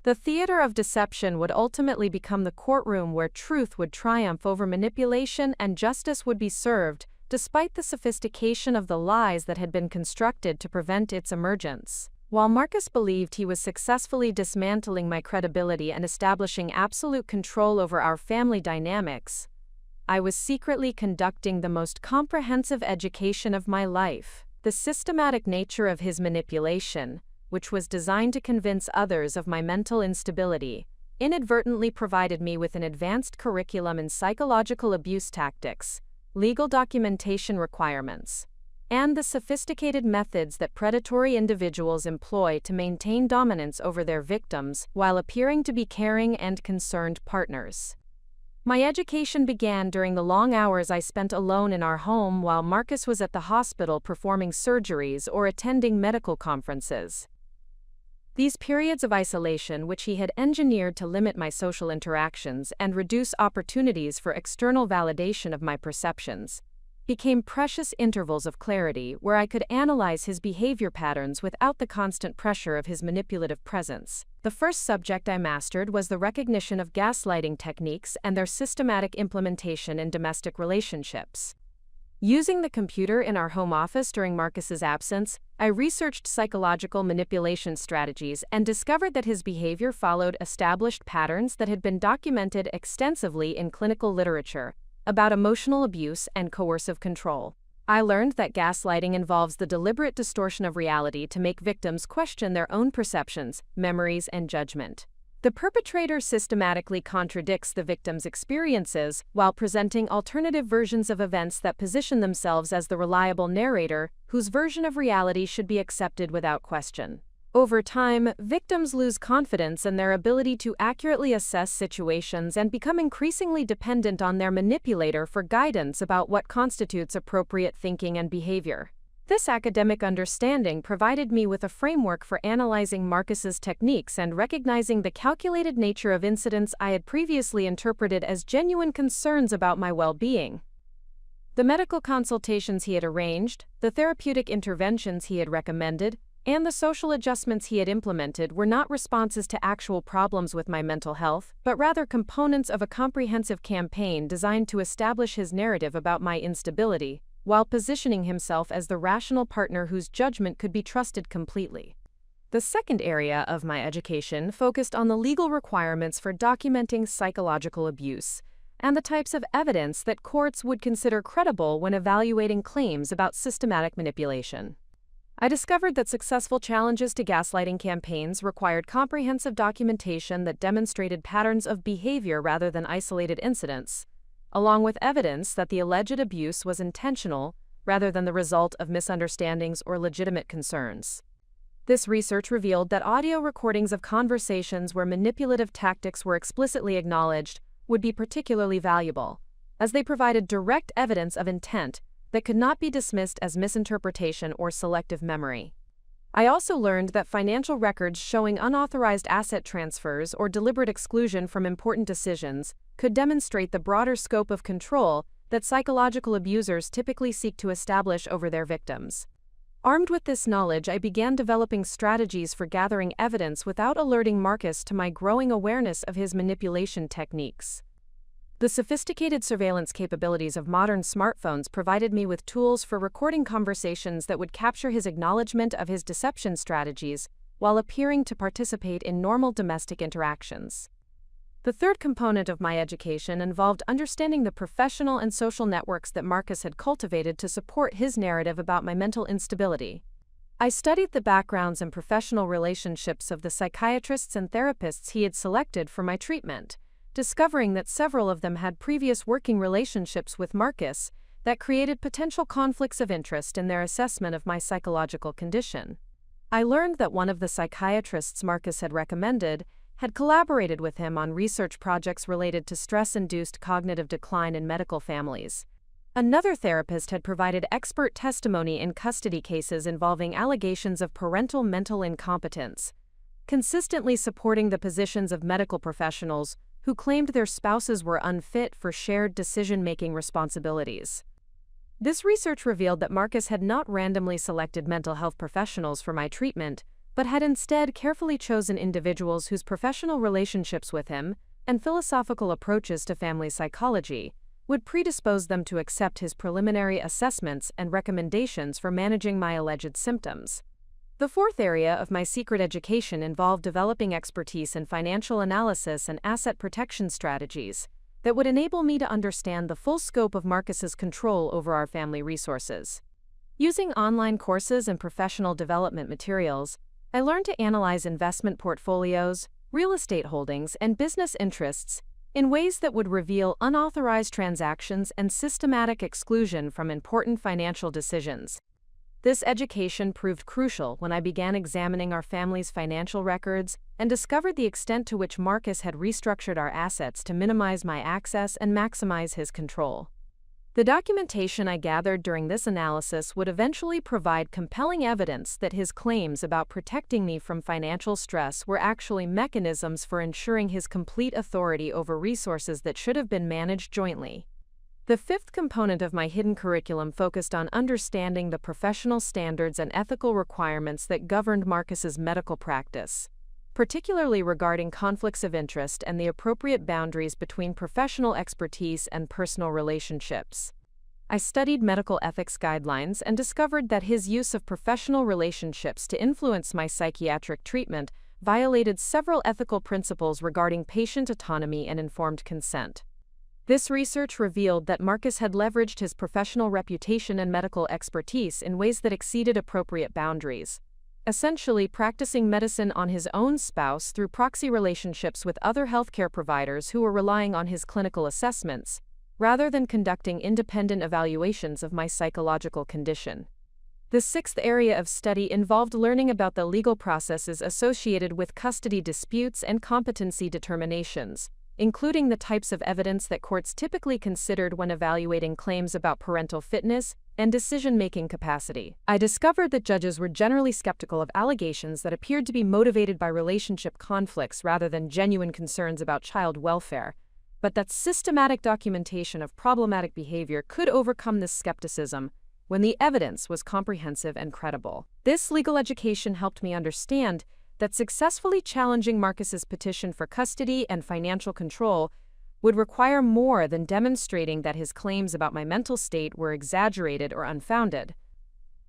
The theater of deception would ultimately become the courtroom where truth would triumph over manipulation and justice would be served, despite the sophistication of the lies that had been constructed to prevent its emergence. While Marcus believed he was successfully dismantling my credibility and establishing absolute control over our family dynamics, I was secretly conducting the most comprehensive education of my life. The systematic nature of his manipulation, which was designed to convince others of my mental instability, inadvertently provided me with an advanced curriculum in psychological abuse tactics, legal documentation requirements, and the sophisticated methods that predatory individuals employ to maintain dominance over their victims while appearing to be caring and concerned partners. My education began during the long hours I spent alone in our home while Marcus was at the hospital performing surgeries or attending medical conferences. These periods of isolation, which he had engineered to limit my social interactions and reduce opportunities for external validation of my perceptions, became precious intervals of clarity where I could analyze his behavior patterns without the constant pressure of his manipulative presence. The first subject I mastered was the recognition of gaslighting techniques and their systematic implementation in domestic relationships. Using the computer in our home office during Marcus's absence, I researched psychological manipulation strategies and discovered that his behavior followed established patterns that had been documented extensively in clinical literature about emotional abuse and coercive control. I learned that gaslighting involves the deliberate distortion of reality to make victims question their own perceptions, memories, and judgment. The perpetrator systematically contradicts the victim's experiences while presenting alternative versions of events that position themselves as the reliable narrator, whose version of reality should be accepted without question. Over time, victims lose confidence in their ability to accurately assess situations and become increasingly dependent on their manipulator for guidance about what constitutes appropriate thinking and behavior. This academic understanding provided me with a framework for analyzing Marcus's techniques and recognizing the calculated nature of incidents I had previously interpreted as genuine concerns about my well-being. The medical consultations he had arranged, the therapeutic interventions he had recommended, and the social adjustments he had implemented were not responses to actual problems with my mental health, but rather components of a comprehensive campaign designed to establish his narrative about my instability, while positioning himself as the rational partner whose judgment could be trusted completely. The second area of my education focused on the legal requirements for documenting psychological abuse, and the types of evidence that courts would consider credible when evaluating claims about systematic manipulation. I discovered that successful challenges to gaslighting campaigns required comprehensive documentation that demonstrated patterns of behavior rather than isolated incidents, along with evidence that the alleged abuse was intentional rather than the result of misunderstandings or legitimate concerns. This research revealed that audio recordings of conversations where manipulative tactics were explicitly acknowledged would be particularly valuable, as they provided direct evidence of intent that could not be dismissed as misinterpretation or selective memory. I also learned that financial records showing unauthorized asset transfers or deliberate exclusion from important decisions could demonstrate the broader scope of control that psychological abusers typically seek to establish over their victims. Armed with this knowledge, I began developing strategies for gathering evidence without alerting Marcus to my growing awareness of his manipulation techniques. The sophisticated surveillance capabilities of modern smartphones provided me with tools for recording conversations that would capture his acknowledgement of his deception strategies while appearing to participate in normal domestic interactions. The third component of my education involved understanding the professional and social networks that Marcus had cultivated to support his narrative about my mental instability. I studied the backgrounds and professional relationships of the psychiatrists and therapists he had selected for my treatment, discovering that several of them had previous working relationships with Marcus that created potential conflicts of interest in their assessment of my psychological condition. I learned that one of the psychiatrists Marcus had recommended had collaborated with him on research projects related to stress-induced cognitive decline in medical families. Another therapist had provided expert testimony in custody cases involving allegations of parental mental incompetence, consistently supporting the positions of medical professionals who claimed their spouses were unfit for shared decision-making responsibilities. This research revealed that Marcus had not randomly selected mental health professionals for my treatment, but had instead carefully chosen individuals whose professional relationships with him and philosophical approaches to family psychology would predispose them to accept his preliminary assessments and recommendations for managing my alleged symptoms. The fourth area of my secret education involved developing expertise in financial analysis and asset protection strategies, that would enable me to understand the full scope of Marcus's control over our family resources. Using online courses and professional development materials, I learned to analyze investment portfolios, real estate holdings, and business interests in ways that would reveal unauthorized transactions and systematic exclusion from important financial decisions. This education proved crucial when I began examining our family's financial records and discovered the extent to which Marcus had restructured our assets to minimize my access and maximize his control. The documentation I gathered during this analysis would eventually provide compelling evidence that his claims about protecting me from financial stress were actually mechanisms for ensuring his complete authority over resources that should have been managed jointly. The fifth component of my hidden curriculum focused on understanding the professional standards and ethical requirements that governed Marcus's medical practice, particularly regarding conflicts of interest and the appropriate boundaries between professional expertise and personal relationships. I studied medical ethics guidelines and discovered that his use of professional relationships to influence my psychiatric treatment violated several ethical principles regarding patient autonomy and informed consent. This research revealed that Marcus had leveraged his professional reputation and medical expertise in ways that exceeded appropriate boundaries, essentially practicing medicine on his own spouse through proxy relationships with other healthcare providers who were relying on his clinical assessments, rather than conducting independent evaluations of my psychological condition. The sixth area of study involved learning about the legal processes associated with custody disputes and competency determinations, including the types of evidence that courts typically considered when evaluating claims about parental fitness and decision-making capacity. I discovered that judges were generally skeptical of allegations that appeared to be motivated by relationship conflicts rather than genuine concerns about child welfare, but that systematic documentation of problematic behavior could overcome this skepticism when the evidence was comprehensive and credible. This legal education helped me understand that successfully challenging Marcus's petition for custody and financial control would require more than demonstrating that his claims about my mental state were exaggerated or unfounded.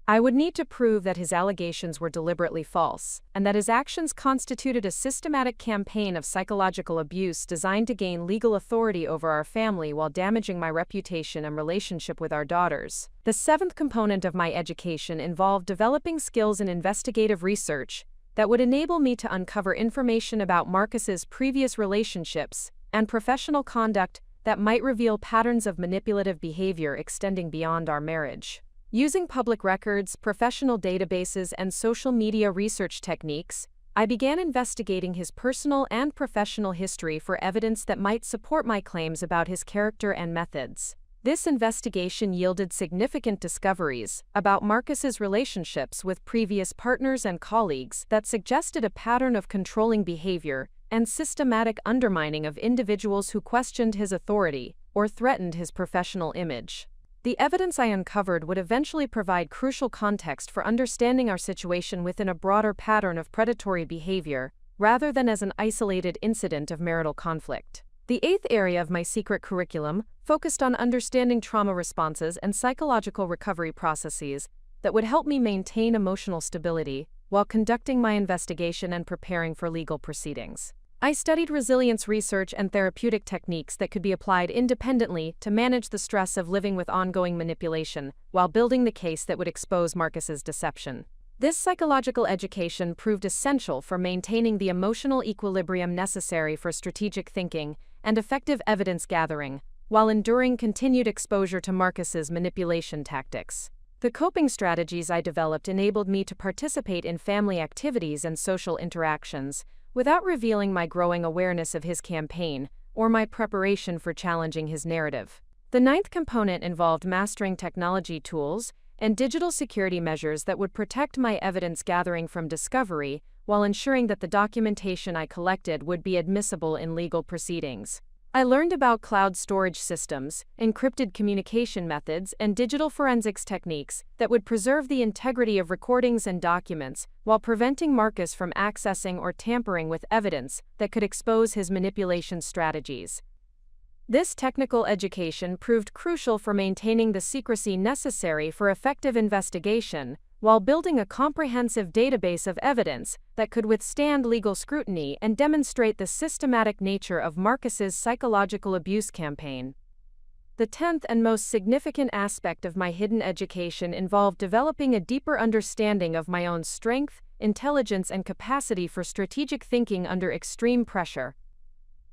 I would need to prove that his allegations were deliberately false, and that his actions constituted a systematic campaign of psychological abuse designed to gain legal authority over our family while damaging my reputation and relationship with our daughters. The seventh component of my education involved developing skills in investigative research that would enable me to uncover information about Marcus's previous relationships and professional conduct that might reveal patterns of manipulative behavior extending beyond our marriage. Using public records, professional databases, and social media research techniques, I began investigating his personal and professional history for evidence that might support my claims about his character and methods. This investigation yielded significant discoveries about Marcus's relationships with previous partners and colleagues that suggested a pattern of controlling behavior and systematic undermining of individuals who questioned his authority or threatened his professional image. The evidence I uncovered would eventually provide crucial context for understanding our situation within a broader pattern of predatory behavior, rather than as an isolated incident of marital conflict. The eighth area of my secret curriculum focused on understanding trauma responses and psychological recovery processes that would help me maintain emotional stability while conducting my investigation and preparing for legal proceedings. I studied resilience research and therapeutic techniques that could be applied independently to manage the stress of living with ongoing manipulation while building the case that would expose Marcus's deception. This psychological education proved essential for maintaining the emotional equilibrium necessary for strategic thinking and effective evidence gathering, while enduring continued exposure to Marcus's manipulation tactics. The coping strategies I developed enabled me to participate in family activities and social interactions without revealing my growing awareness of his campaign or my preparation for challenging his narrative. The ninth component involved mastering technology tools and digital security measures that would protect my evidence gathering from discovery while ensuring that the documentation I collected would be admissible in legal proceedings. I learned about cloud storage systems, encrypted communication methods, and digital forensics techniques that would preserve the integrity of recordings and documents while preventing Marcus from accessing or tampering with evidence that could expose his manipulation strategies. This technical education proved crucial for maintaining the secrecy necessary for effective investigation while building a comprehensive database of evidence that could withstand legal scrutiny and demonstrate the systematic nature of Marcus's psychological abuse campaign. The 10th and most significant aspect of my hidden education involved developing a deeper understanding of my own strength, intelligence, and capacity for strategic thinking under extreme pressure.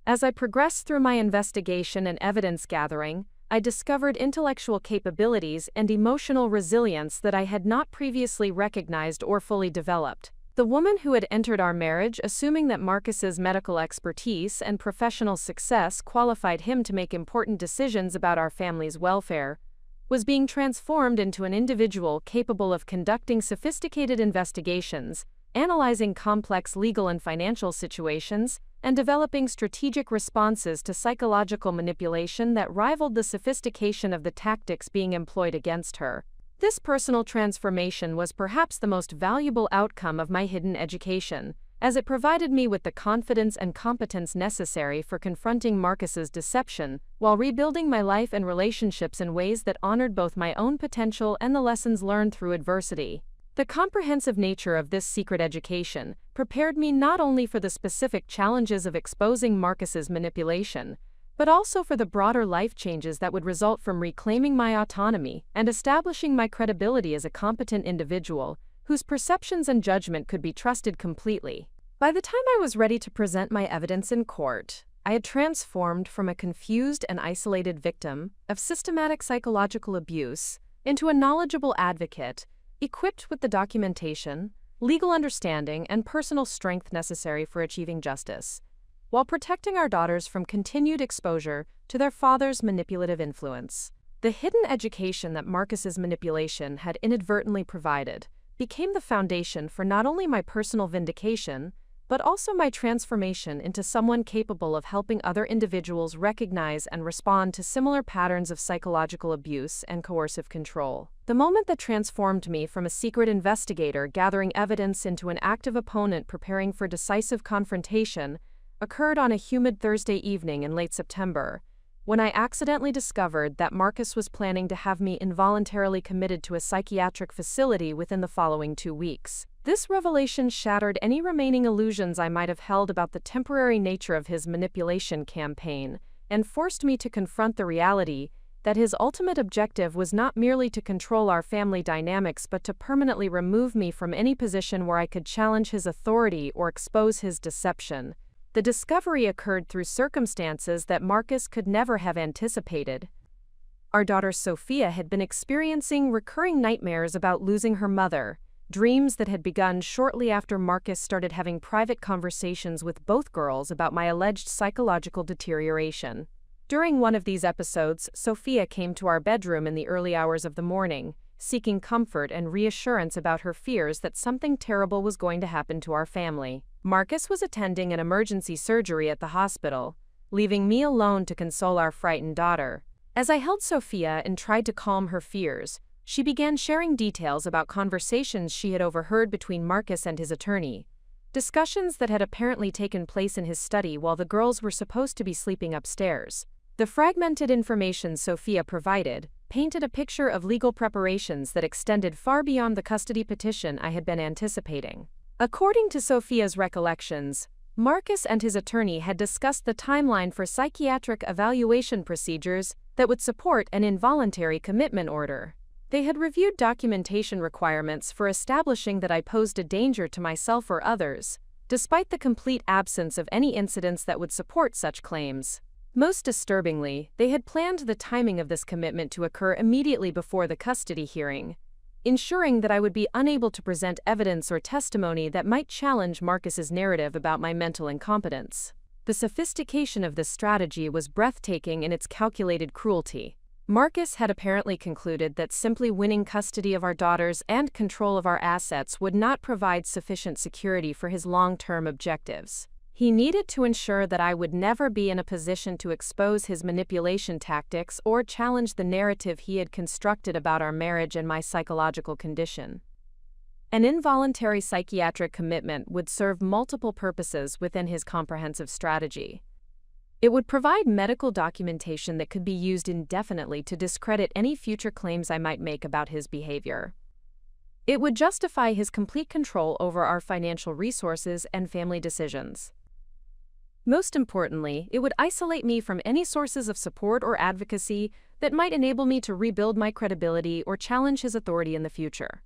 As I progressed through my investigation and evidence gathering, I discovered intellectual capabilities and emotional resilience that I had not previously recognized or fully developed. The woman who had entered our marriage assuming that Marcus's medical expertise and professional success qualified him to make important decisions about our family's welfare was being transformed into an individual capable of conducting sophisticated investigations, analyzing complex legal and financial situations, and developing strategic responses to psychological manipulation that rivaled the sophistication of the tactics being employed against her. This personal transformation was perhaps the most valuable outcome of my hidden education, as it provided me with the confidence and competence necessary for confronting Marcus's deception, while rebuilding my life and relationships in ways that honored both my own potential and the lessons learned through adversity. The comprehensive nature of this secret education prepared me not only for the specific challenges of exposing Marcus's manipulation, but also for the broader life changes that would result from reclaiming my autonomy and establishing my credibility as a competent individual whose perceptions and judgment could be trusted completely. By the time I was ready to present my evidence in court, I had transformed from a confused and isolated victim of systematic psychological abuse into a knowledgeable advocate, equipped with the documentation, legal understanding, and personal strength necessary for achieving justice, while protecting our daughters from continued exposure to their father's manipulative influence. The hidden education that Marcus's manipulation had inadvertently provided became the foundation for not only my personal vindication, but also my transformation into someone capable of helping other individuals recognize and respond to similar patterns of psychological abuse and coercive control. The moment that transformed me from a secret investigator gathering evidence into an active opponent preparing for decisive confrontation occurred on a humid Thursday evening in late September, when I accidentally discovered that Marcus was planning to have me involuntarily committed to a psychiatric facility within the following 2 weeks. This revelation shattered any remaining illusions I might have held about the temporary nature of his manipulation campaign, and forced me to confront the reality that his ultimate objective was not merely to control our family dynamics but to permanently remove me from any position where I could challenge his authority or expose his deception. The discovery occurred through circumstances that Marcus could never have anticipated. Our daughter Sophia had been experiencing recurring nightmares about losing her mother, dreams that had begun shortly after Marcus started having private conversations with both girls about my alleged psychological deterioration. During one of these episodes, Sophia came to our bedroom in the early hours of the morning, seeking comfort and reassurance about her fears that something terrible was going to happen to our family. Marcus was attending an emergency surgery at the hospital, leaving me alone to console our frightened daughter. As I held Sophia and tried to calm her fears, she began sharing details about conversations she had overheard between Marcus and his attorney, discussions that had apparently taken place in his study while the girls were supposed to be sleeping upstairs. The fragmented information Sophia provided painted a picture of legal preparations that extended far beyond the custody petition I had been anticipating. According to Sophia's recollections, Marcus and his attorney had discussed the timeline for psychiatric evaluation procedures that would support an involuntary commitment order. They had reviewed documentation requirements for establishing that I posed a danger to myself or others, despite the complete absence of any incidents that would support such claims. Most disturbingly, they had planned the timing of this commitment to occur immediately before the custody hearing, ensuring that I would be unable to present evidence or testimony that might challenge Marcus's narrative about my mental incompetence. The sophistication of this strategy was breathtaking in its calculated cruelty. Marcus had apparently concluded that simply winning custody of our daughters and control of our assets would not provide sufficient security for his long-term objectives. He needed to ensure that I would never be in a position to expose his manipulation tactics or challenge the narrative he had constructed about our marriage and my psychological condition. An involuntary psychiatric commitment would serve multiple purposes within his comprehensive strategy. It would provide medical documentation that could be used indefinitely to discredit any future claims I might make about his behavior. It would justify his complete control over our financial resources and family decisions. Most importantly, it would isolate me from any sources of support or advocacy that might enable me to rebuild my credibility or challenge his authority in the future.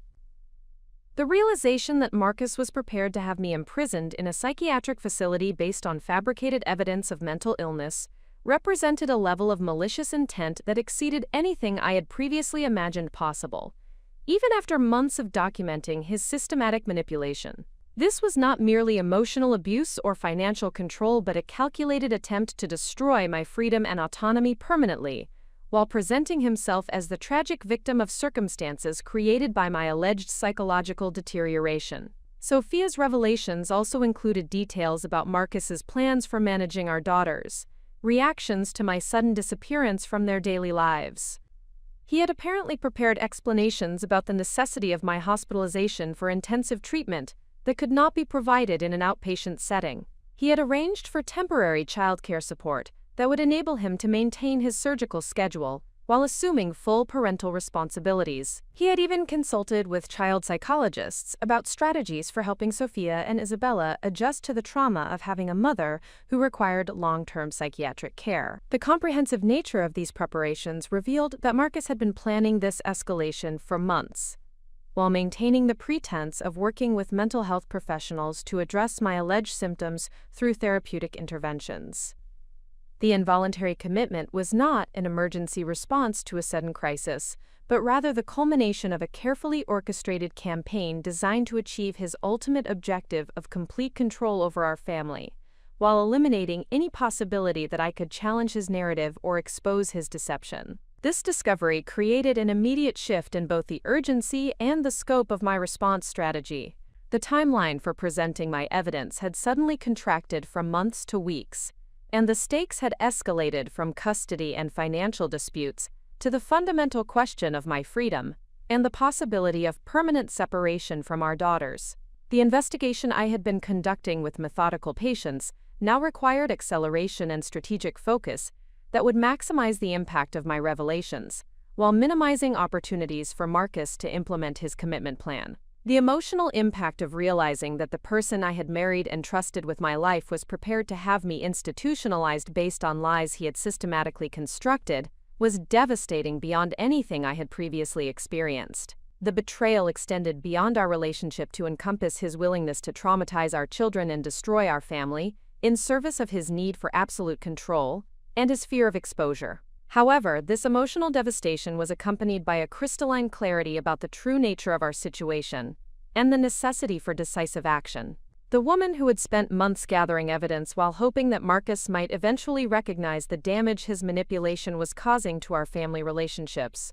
The realization that Marcus was prepared to have me imprisoned in a psychiatric facility based on fabricated evidence of mental illness represented a level of malicious intent that exceeded anything I had previously imagined possible, even after months of documenting his systematic manipulation. This was not merely emotional abuse or financial control, but a calculated attempt to destroy my freedom and autonomy permanently, while presenting himself as the tragic victim of circumstances created by my alleged psychological deterioration. Sophia's revelations also included details about Marcus's plans for managing our daughters, reactions to my sudden disappearance from their daily lives. He had apparently prepared explanations about the necessity of my hospitalization for intensive treatment that could not be provided in an outpatient setting. He had arranged for temporary childcare support that would enable him to maintain his surgical schedule while assuming full parental responsibilities. He had even consulted with child psychologists about strategies for helping Sophia and Isabella adjust to the trauma of having a mother who required long-term psychiatric care. The comprehensive nature of these preparations revealed that Marcus had been planning this escalation for months, while maintaining the pretense of working with mental health professionals to address my alleged symptoms through therapeutic interventions. The involuntary commitment was not an emergency response to a sudden crisis, but rather the culmination of a carefully orchestrated campaign designed to achieve his ultimate objective of complete control over our family, while eliminating any possibility that I could challenge his narrative or expose his deception. This discovery created an immediate shift in both the urgency and the scope of my response strategy. The timeline for presenting my evidence had suddenly contracted from months to weeks, and the stakes had escalated from custody and financial disputes to the fundamental question of my freedom and the possibility of permanent separation from our daughters. The investigation I had been conducting with methodical patience now required acceleration and strategic focus that would maximize the impact of my revelations, while minimizing opportunities for Marcus to implement his commitment plan. The emotional impact of realizing that the person I had married and trusted with my life was prepared to have me institutionalized based on lies he had systematically constructed was devastating beyond anything I had previously experienced. The betrayal extended beyond our relationship to encompass his willingness to traumatize our children and destroy our family in service of his need for absolute control and his fear of exposure. However, this emotional devastation was accompanied by a crystalline clarity about the true nature of our situation and the necessity for decisive action. The woman who had spent months gathering evidence while hoping that Marcus might eventually recognize the damage his manipulation was causing to our family relationships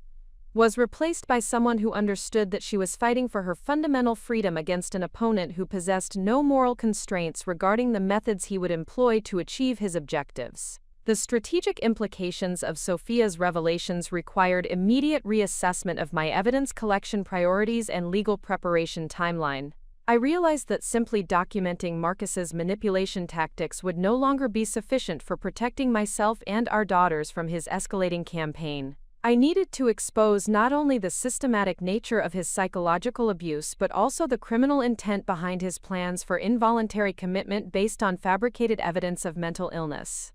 was replaced by someone who understood that she was fighting for her fundamental freedom against an opponent who possessed no moral constraints regarding the methods he would employ to achieve his objectives. The strategic implications of Sophia's revelations required immediate reassessment of my evidence collection priorities and legal preparation timeline. I realized that simply documenting Marcus's manipulation tactics would no longer be sufficient for protecting myself and our daughters from his escalating campaign. I needed to expose not only the systematic nature of his psychological abuse but also the criminal intent behind his plans for involuntary commitment based on fabricated evidence of mental illness.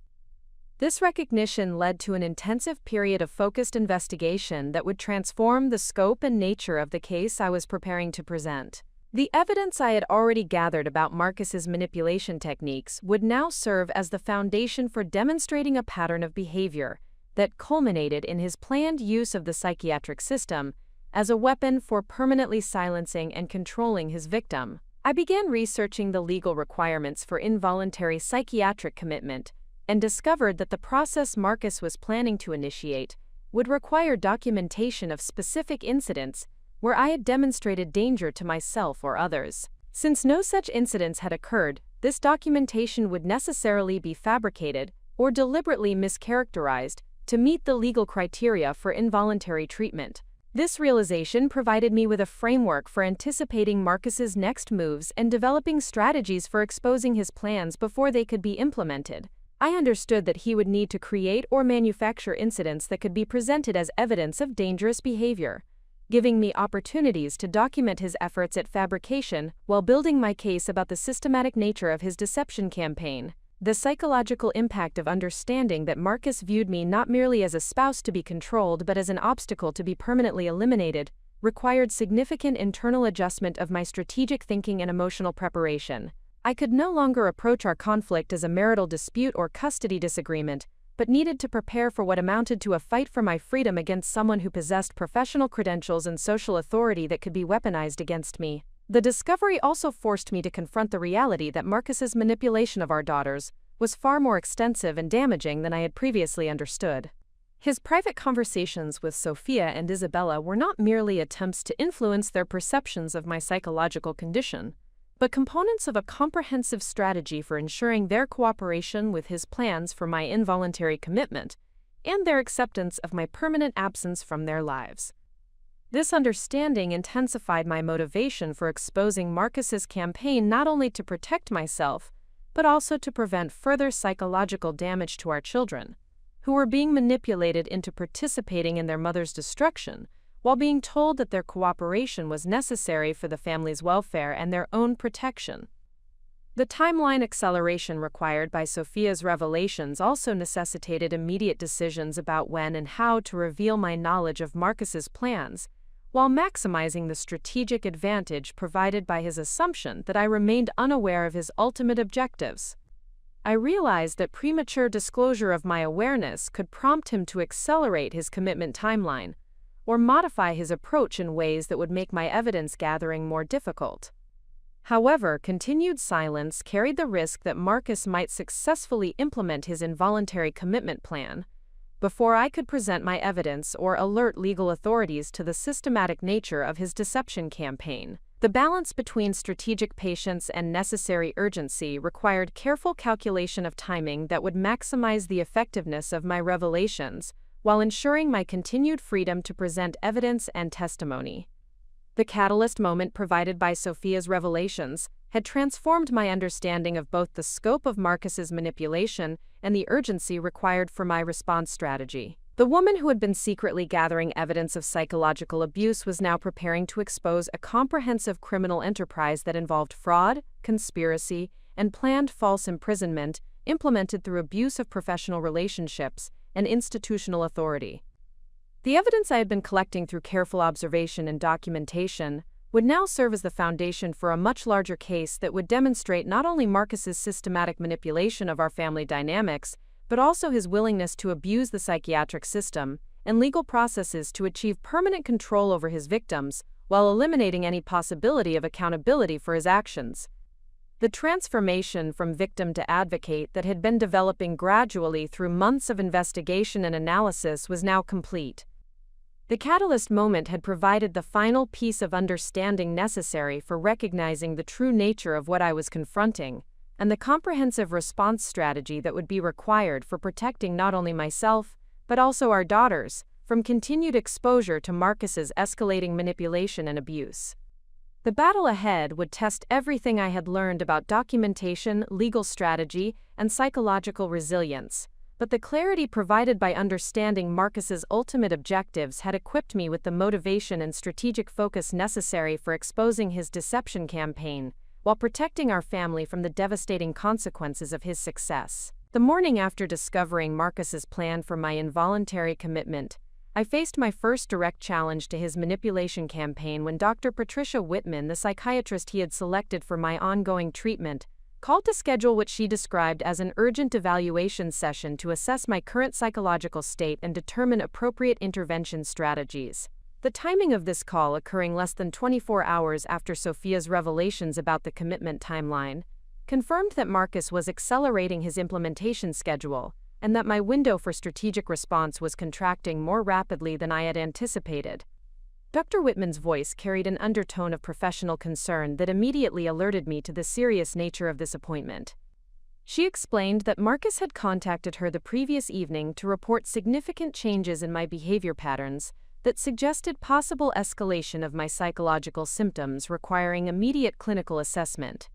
This recognition led to an intensive period of focused investigation that would transform the scope and nature of the case I was preparing to present. The evidence I had already gathered about Marcus's manipulation techniques would now serve as the foundation for demonstrating a pattern of behavior that culminated in his planned use of the psychiatric system as a weapon for permanently silencing and controlling his victim. I began researching the legal requirements for involuntary psychiatric commitment and discovered that the process Marcus was planning to initiate would require documentation of specific incidents where I had demonstrated danger to myself or others. Since no such incidents had occurred, this documentation would necessarily be fabricated or deliberately mischaracterized to meet the legal criteria for involuntary treatment. This realization provided me with a framework for anticipating Marcus's next moves and developing strategies for exposing his plans before they could be implemented. I understood that he would need to create or manufacture incidents that could be presented as evidence of dangerous behavior, giving me opportunities to document his efforts at fabrication while building my case about the systematic nature of his deception campaign. The psychological impact of understanding that Marcus viewed me not merely as a spouse to be controlled but as an obstacle to be permanently eliminated required significant internal adjustment of my strategic thinking and emotional preparation. I could no longer approach our conflict as a marital dispute or custody disagreement, but needed to prepare for what amounted to a fight for my freedom against someone who possessed professional credentials and social authority that could be weaponized against me. The discovery also forced me to confront the reality that Marcus's manipulation of our daughters was far more extensive and damaging than I had previously understood. His private conversations with Sophia and Isabella were not merely attempts to influence their perceptions of my psychological condition, but components of a comprehensive strategy for ensuring their cooperation with his plans for my involuntary commitment and their acceptance of my permanent absence from their lives. This understanding intensified my motivation for exposing Marcus's campaign not only to protect myself, but also to prevent further psychological damage to our children, who were being manipulated into participating in their mother's destruction, while being told that their cooperation was necessary for the family's welfare and their own protection. The timeline acceleration required by Sophia's revelations also necessitated immediate decisions about when and how to reveal my knowledge of Marcus's plans, while maximizing the strategic advantage provided by his assumption that I remained unaware of his ultimate objectives. I realized that premature disclosure of my awareness could prompt him to accelerate his commitment timeline, or modify his approach in ways that would make my evidence gathering more difficult. However, continued silence carried the risk that Marcus might successfully implement his involuntary commitment plan before I could present my evidence or alert legal authorities to the systematic nature of his deception campaign. The balance between strategic patience and necessary urgency required careful calculation of timing that would maximize the effectiveness of my revelations, while ensuring my continued freedom to present evidence and testimony. The catalyst moment provided by Sophia's revelations had transformed my understanding of both the scope of Marcus's manipulation and the urgency required for my response strategy. The woman who had been secretly gathering evidence of psychological abuse was now preparing to expose a comprehensive criminal enterprise that involved fraud, conspiracy, and planned false imprisonment implemented through abuse of professional relationships and institutional authority. The evidence I had been collecting through careful observation and documentation would now serve as the foundation for a much larger case that would demonstrate not only Marcus's systematic manipulation of our family dynamics, but also his willingness to abuse the psychiatric system and legal processes to achieve permanent control over his victims while eliminating any possibility of accountability for his actions. The transformation from victim to advocate that had been developing gradually through months of investigation and analysis was now complete. The catalyst moment had provided the final piece of understanding necessary for recognizing the true nature of what I was confronting, and the comprehensive response strategy that would be required for protecting not only myself, but also our daughters, from continued exposure to Marcus's escalating manipulation and abuse. The battle ahead would test everything I had learned about documentation, legal strategy, and psychological resilience, but the clarity provided by understanding Marcus's ultimate objectives had equipped me with the motivation and strategic focus necessary for exposing his deception campaign, while protecting our family from the devastating consequences of his success. The morning after discovering Marcus's plan for my involuntary commitment, I faced my first direct challenge to his manipulation campaign when Dr. Patricia Whitman, the psychiatrist he had selected for my ongoing treatment, called to schedule what she described as an urgent evaluation session to assess my current psychological state and determine appropriate intervention strategies. The timing of this call, occurring less than 24 hours after Sophia's revelations about the commitment timeline, confirmed that Marcus was accelerating his implementation schedule, and that my window for strategic response was contracting more rapidly than I had anticipated. Dr. Whitman's voice carried an undertone of professional concern that immediately alerted me to the serious nature of this appointment. She explained that Marcus had contacted her the previous evening to report significant changes in my behavior patterns that suggested possible escalation of my psychological symptoms requiring immediate clinical assessment.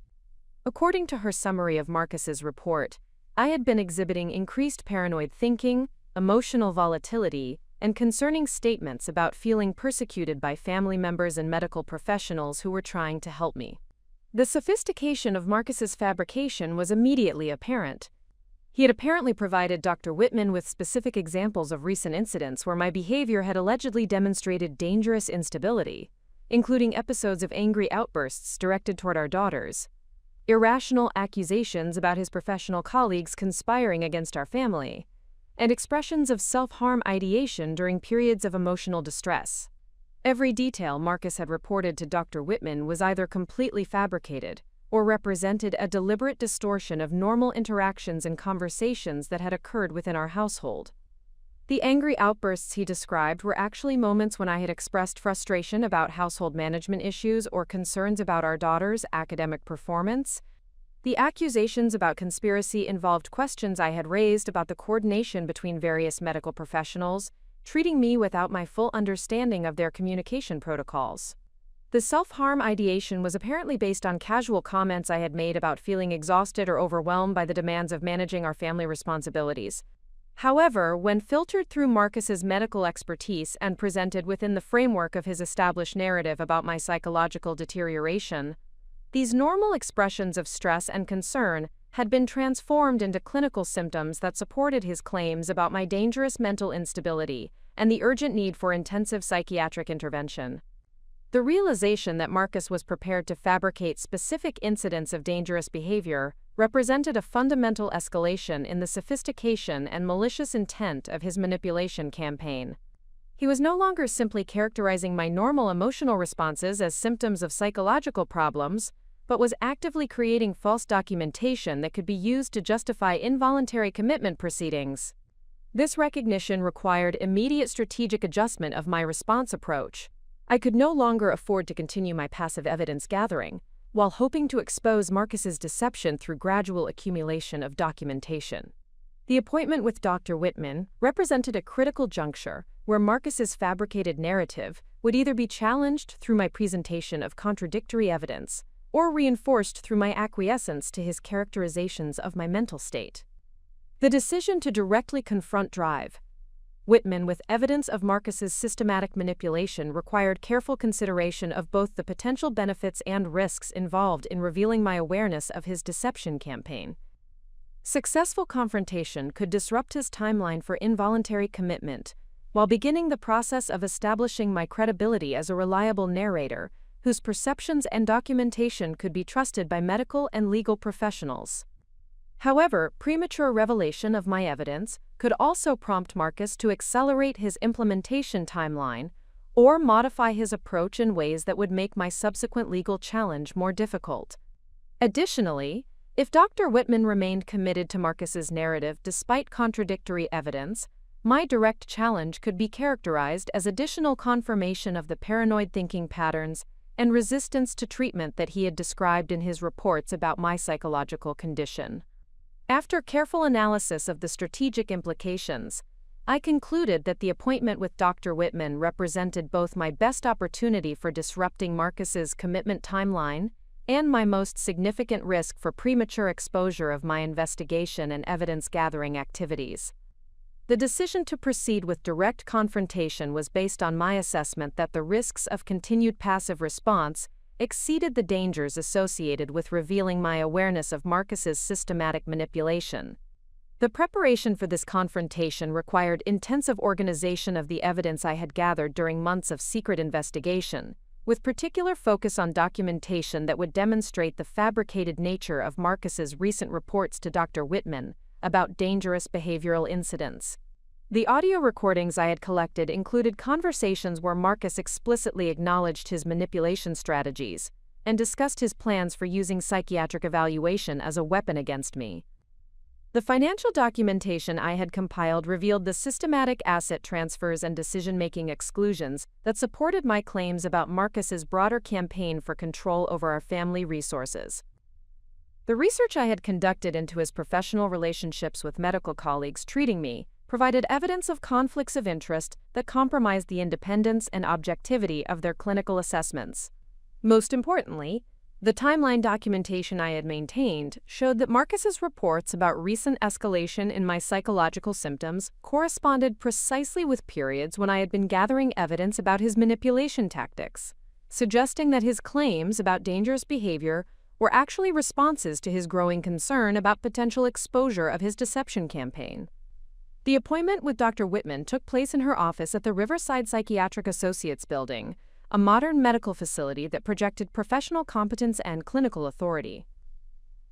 According to her summary of Marcus's report, I had been exhibiting increased paranoid thinking, emotional volatility, and concerning statements about feeling persecuted by family members and medical professionals who were trying to help me. The sophistication of Marcus's fabrication was immediately apparent. He had apparently provided Dr. Whitman with specific examples of recent incidents where my behavior had allegedly demonstrated dangerous instability, including episodes of angry outbursts directed toward our daughters, irrational accusations about his professional colleagues conspiring against our family, and expressions of self-harm ideation during periods of emotional distress. Every detail Marcus had reported to Dr. Whitman was either completely fabricated or represented a deliberate distortion of normal interactions and conversations that had occurred within our household. The angry outbursts he described were actually moments when I had expressed frustration about household management issues or concerns about our daughter's academic performance. The accusations about conspiracy involved questions I had raised about the coordination between various medical professionals, treating me without my full understanding of their communication protocols. The self-harm ideation was apparently based on casual comments I had made about feeling exhausted or overwhelmed by the demands of managing our family responsibilities. However, when filtered through Marcus's medical expertise and presented within the framework of his established narrative about my psychological deterioration, these normal expressions of stress and concern had been transformed into clinical symptoms that supported his claims about my dangerous mental instability and the urgent need for intensive psychiatric intervention. The realization that Marcus was prepared to fabricate specific incidents of dangerous behavior represented a fundamental escalation in the sophistication and malicious intent of his manipulation campaign. He was no longer simply characterizing my normal emotional responses as symptoms of psychological problems, but was actively creating false documentation that could be used to justify involuntary commitment proceedings. This recognition required immediate strategic adjustment of my response approach. I could no longer afford to continue my passive evidence gathering, while hoping to expose Marcus's deception through gradual accumulation of documentation. The appointment with Dr. Whitman represented a critical juncture where Marcus's fabricated narrative would either be challenged through my presentation of contradictory evidence or reinforced through my acquiescence to his characterizations of my mental state. The decision to directly confront Whitman with evidence of Marcus's systematic manipulation required careful consideration of both the potential benefits and risks involved in revealing my awareness of his deception campaign. Successful confrontation could disrupt his timeline for involuntary commitment, while beginning the process of establishing my credibility as a reliable narrator whose perceptions and documentation could be trusted by medical and legal professionals. However, premature revelation of my evidence could also prompt Marcus to accelerate his implementation timeline or modify his approach in ways that would make my subsequent legal challenge more difficult. Additionally, if Dr. Whitman remained committed to Marcus's narrative despite contradictory evidence, my direct challenge could be characterized as additional confirmation of the paranoid thinking patterns and resistance to treatment that he had described in his reports about my psychological condition. After careful analysis of the strategic implications, I concluded that the appointment with Dr. Whitman represented both my best opportunity for disrupting Marcus's commitment timeline and my most significant risk for premature exposure of my investigation and evidence-gathering activities. The decision to proceed with direct confrontation was based on my assessment that the risks of continued passive response exceeded the dangers associated with revealing my awareness of Marcus's systematic manipulation. The preparation for this confrontation required intensive organization of the evidence I had gathered during months of secret investigation, with particular focus on documentation that would demonstrate the fabricated nature of Marcus's recent reports to Dr. Whitman about dangerous behavioral incidents. The audio recordings I had collected included conversations where Marcus explicitly acknowledged his manipulation strategies and discussed his plans for using psychiatric evaluation as a weapon against me. The financial documentation I had compiled revealed the systematic asset transfers and decision-making exclusions that supported my claims about Marcus's broader campaign for control over our family resources. The research I had conducted into his professional relationships with medical colleagues treating me provided evidence of conflicts of interest that compromised the independence and objectivity of their clinical assessments. Most importantly, The timeline documentation I had maintained showed that Marcus's reports about recent escalation in my psychological symptoms corresponded precisely with periods when I had been gathering evidence about his manipulation tactics, suggesting that his claims about dangerous behavior were actually responses to his growing concern about potential exposure of his deception campaign. The appointment with Dr. Whitman took place in her office at the Riverside Psychiatric Associates building, a modern medical facility that projected professional competence and clinical authority.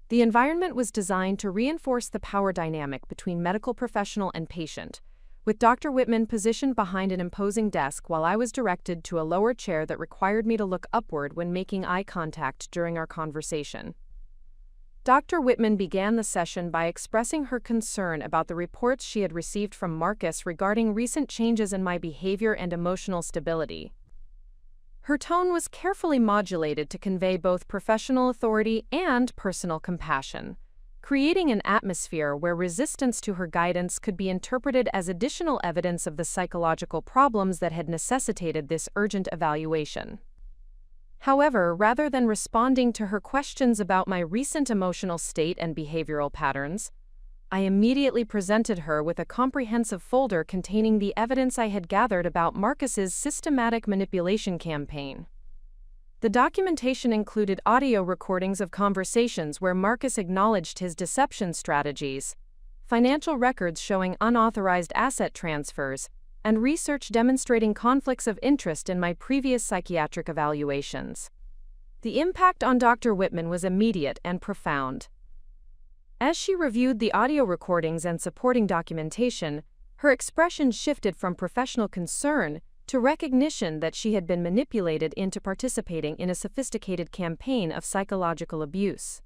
The environment was designed to reinforce the power dynamic between medical professional and patient, with Dr. Whitman positioned behind an imposing desk while I was directed to a lower chair that required me to look upward when making eye contact during our conversation. Dr. Whitman began the session by expressing her concern about the reports she had received from Marcus regarding recent changes in my behavior and emotional stability. Her tone was carefully modulated to convey both professional authority and personal compassion, creating an atmosphere where resistance to her guidance could be interpreted as additional evidence of the psychological problems that had necessitated this urgent evaluation. However, rather than responding to her questions about my recent emotional state and behavioral patterns, I immediately presented her with a comprehensive folder containing the evidence I had gathered about Marcus's systematic manipulation campaign. The documentation included audio recordings of conversations where Marcus acknowledged his deception strategies, financial records showing unauthorized asset transfers, and research demonstrating conflicts of interest in my previous psychiatric evaluations. The impact on Dr. Whitman was immediate and profound. As she reviewed the audio recordings and supporting documentation, her expression shifted from professional concern to recognition that she had been manipulated into participating in a sophisticated campaign of psychological abuse.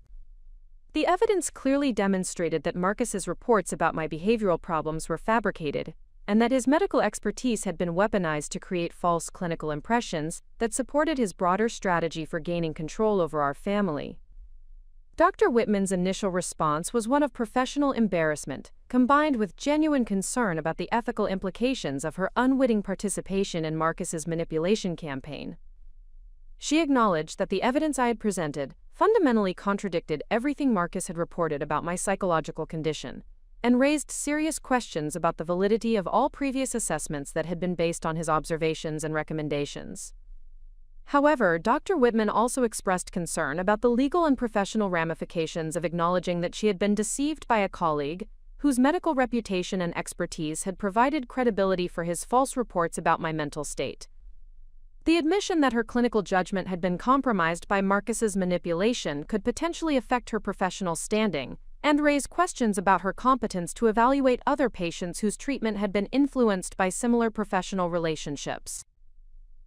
The evidence clearly demonstrated that Marcus's reports about my behavioral problems were fabricated, and that his medical expertise had been weaponized to create false clinical impressions that supported his broader strategy for gaining control over our family. Dr. Whitman's initial response was one of professional embarrassment, combined with genuine concern about the ethical implications of her unwitting participation in Marcus's manipulation campaign. She acknowledged that the evidence I had presented fundamentally contradicted everything Marcus had reported about my psychological condition, and raised serious questions about the validity of all previous assessments that had been based on his observations and recommendations. However, Dr. Whitman also expressed concern about the legal and professional ramifications of acknowledging that she had been deceived by a colleague whose medical reputation and expertise had provided credibility for his false reports about my mental state. The admission that her clinical judgment had been compromised by Marcus's manipulation could potentially affect her professional standing and raise questions about her competence to evaluate other patients whose treatment had been influenced by similar professional relationships.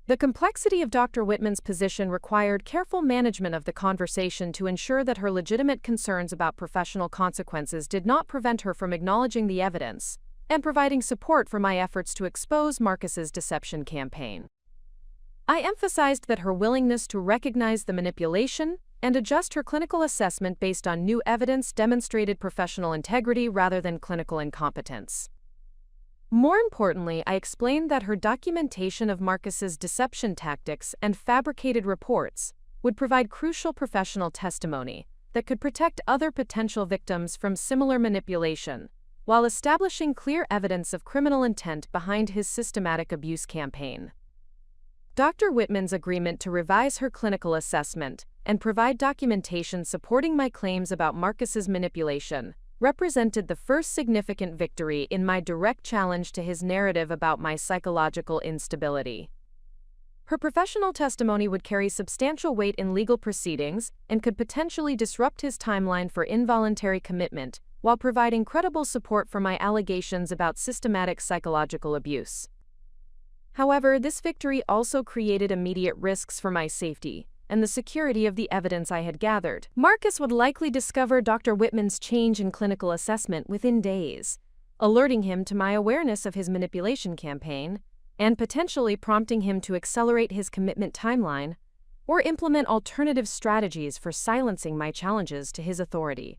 The complexity of Dr. Whitman's position required careful management of the conversation to ensure that her legitimate concerns about professional consequences did not prevent her from acknowledging the evidence and providing support for my efforts to expose Marcus's deception campaign. I emphasized that her willingness to recognize the manipulation and adjust her clinical assessment based on new evidence demonstrated professional integrity rather than clinical incompetence. More importantly, I explained that her documentation of Marcus's deception tactics and fabricated reports would provide crucial professional testimony that could protect other potential victims from similar manipulation, while establishing clear evidence of criminal intent behind his systematic abuse campaign. Dr. Whitman's agreement to revise her clinical assessment and provide documentation supporting my claims about Marcus's manipulation represented the first significant victory in my direct challenge to his narrative about my psychological instability. Her professional testimony would carry substantial weight in legal proceedings and could potentially disrupt his timeline for involuntary commitment while providing credible support for my allegations about systematic psychological abuse. However, this victory also created immediate risks for my safety and the security of the evidence I had gathered. Marcus would likely discover Dr. Whitman's change in clinical assessment within days, alerting him to my awareness of his manipulation campaign and potentially prompting him to accelerate his commitment timeline or implement alternative strategies for silencing my challenges to his authority.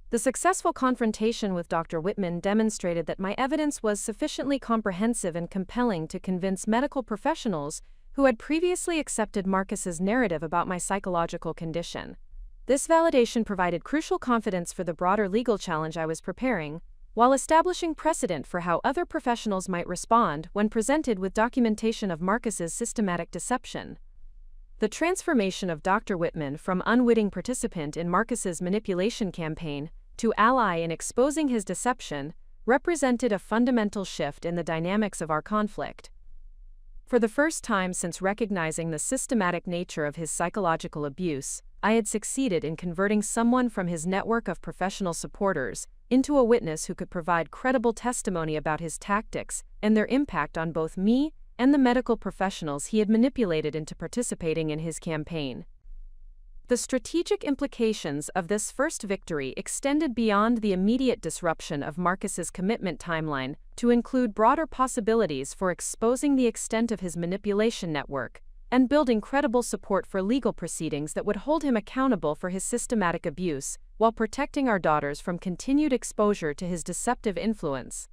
The successful confrontation with Dr. Whitman demonstrated that my evidence was sufficiently comprehensive and compelling to convince medical professionals who had previously accepted Marcus's narrative about my psychological condition. This validation provided crucial confidence for the broader legal challenge I was preparing, while establishing precedent for how other professionals might respond when presented with documentation of Marcus's systematic deception. The transformation of Dr. Whitman from unwitting participant in Marcus's manipulation campaign to ally in exposing his deception represented a fundamental shift in the dynamics of our conflict. For the first time since recognizing the systematic nature of his psychological abuse, I had succeeded in converting someone from his network of professional supporters into a witness who could provide credible testimony about his tactics and their impact on both me and the medical professionals he had manipulated into participating in his campaign. The strategic implications of this first victory extended beyond the immediate disruption of Marcus's commitment timeline to include broader possibilities for exposing the extent of his manipulation network and building credible support for legal proceedings that would hold him accountable for his systematic abuse, while protecting our daughters from continued exposure to his deceptive influence.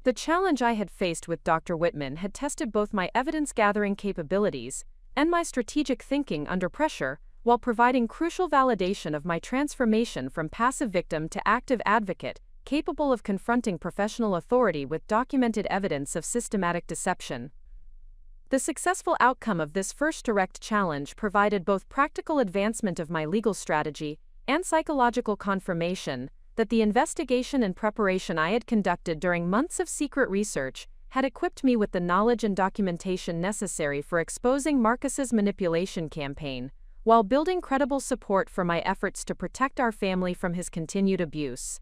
The challenge I had faced with Dr. Whitman had tested both my evidence-gathering capabilities and my strategic thinking under pressure, while providing crucial validation of my transformation from passive victim to active advocate, capable of confronting professional authority with documented evidence of systematic deception. The successful outcome of this first direct challenge provided both practical advancement of my legal strategy and psychological confirmation that the investigation and preparation I had conducted during months of secret research had equipped me with the knowledge and documentation necessary for exposing Marcus's manipulation campaign, while building credible support for my efforts to protect our family from his continued abuse.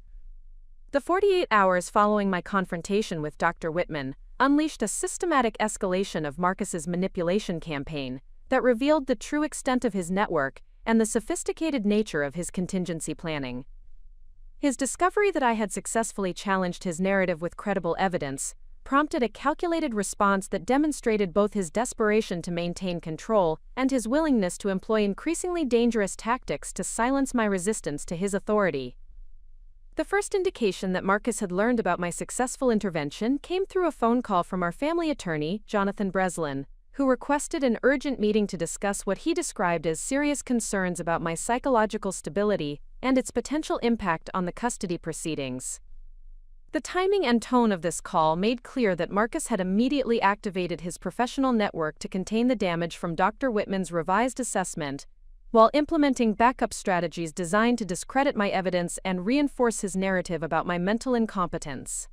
The 48 hours following my confrontation with Dr. Whitman unleashed a systematic escalation of Marcus's manipulation campaign that revealed the true extent of his network and the sophisticated nature of his contingency planning. His discovery that I had successfully challenged his narrative with credible evidence prompted a calculated response that demonstrated both his desperation to maintain control and his willingness to employ increasingly dangerous tactics to silence my resistance to his authority. The first indication that Marcus had learned about my successful intervention came through a phone call from our family attorney, Jonathan Breslin, who requested an urgent meeting to discuss what he described as serious concerns about my psychological stability and its potential impact on the custody proceedings. The timing and tone of this call made clear that Marcus had immediately activated his professional network to contain the damage from Dr. Whitman's revised assessment, while implementing backup strategies designed to discredit my evidence and reinforce his narrative about my mental incompetence.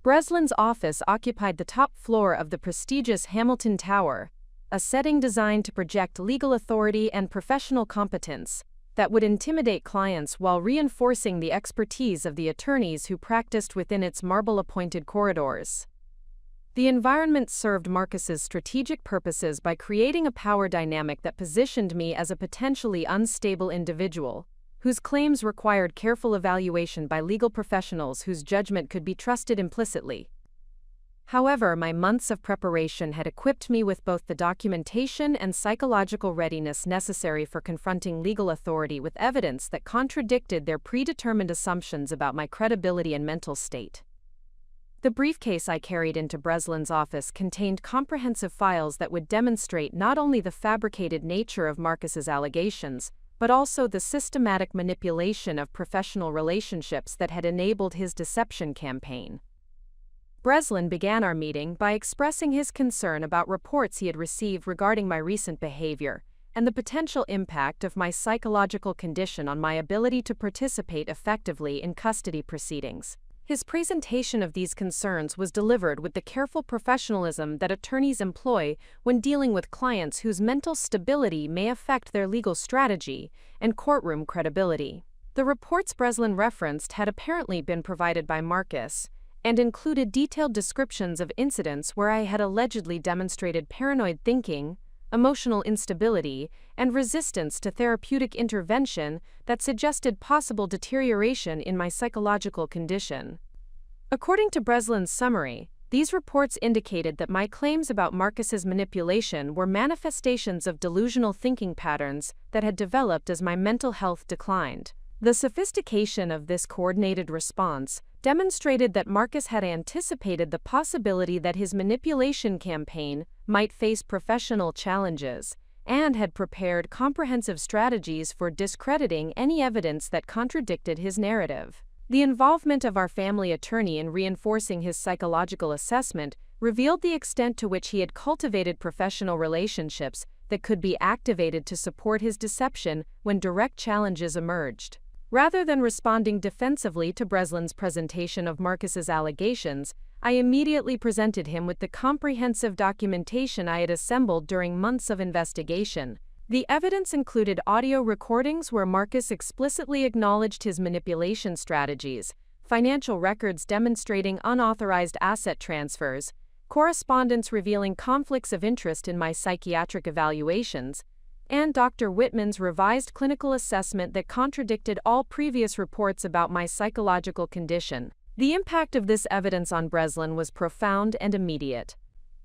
Breslin's office occupied the top floor of the prestigious Hamilton Tower, a setting designed to project legal authority and professional competence that would intimidate clients while reinforcing the expertise of the attorneys who practiced within its marble-appointed corridors. The environment served Marcus's strategic purposes by creating a power dynamic that positioned me as a potentially unstable individual, whose claims required careful evaluation by legal professionals whose judgment could be trusted implicitly. However, my months of preparation had equipped me with both the documentation and psychological readiness necessary for confronting legal authority with evidence that contradicted their predetermined assumptions about my credibility and mental state. The briefcase I carried into Breslin's office contained comprehensive files that would demonstrate not only the fabricated nature of Marcus's allegations, but also the systematic manipulation of professional relationships that had enabled his deception campaign. Breslin began our meeting by expressing his concern about reports he had received regarding my recent behavior and the potential impact of my psychological condition on my ability to participate effectively in custody proceedings. His presentation of these concerns was delivered with the careful professionalism that attorneys employ when dealing with clients whose mental stability may affect their legal strategy and courtroom credibility. The reports Breslin referenced had apparently been provided by Marcus and included detailed descriptions of incidents where I had allegedly demonstrated paranoid thinking, emotional instability, and resistance to therapeutic intervention that suggested possible deterioration in my psychological condition. According to Breslin's summary, these reports indicated that my claims about Marcus's manipulation were manifestations of delusional thinking patterns that had developed as my mental health declined. The sophistication of this coordinated response demonstrated that Marcus had anticipated the possibility that his manipulation campaign might face professional challenges and had prepared comprehensive strategies for discrediting any evidence that contradicted his narrative. The involvement of our family attorney in reinforcing his psychological assessment revealed the extent to which he had cultivated professional relationships that could be activated to support his deception when direct challenges emerged. Rather than responding defensively to Breslin's presentation of Marcus's allegations, I immediately presented him with the comprehensive documentation I had assembled during months of investigation. The evidence included audio recordings where Marcus explicitly acknowledged his manipulation strategies, financial records demonstrating unauthorized asset transfers, correspondence revealing conflicts of interest in my psychiatric evaluations, and Dr. Whitman's revised clinical assessment that contradicted all previous reports about my psychological condition. The impact of this evidence on Breslin was profound and immediate.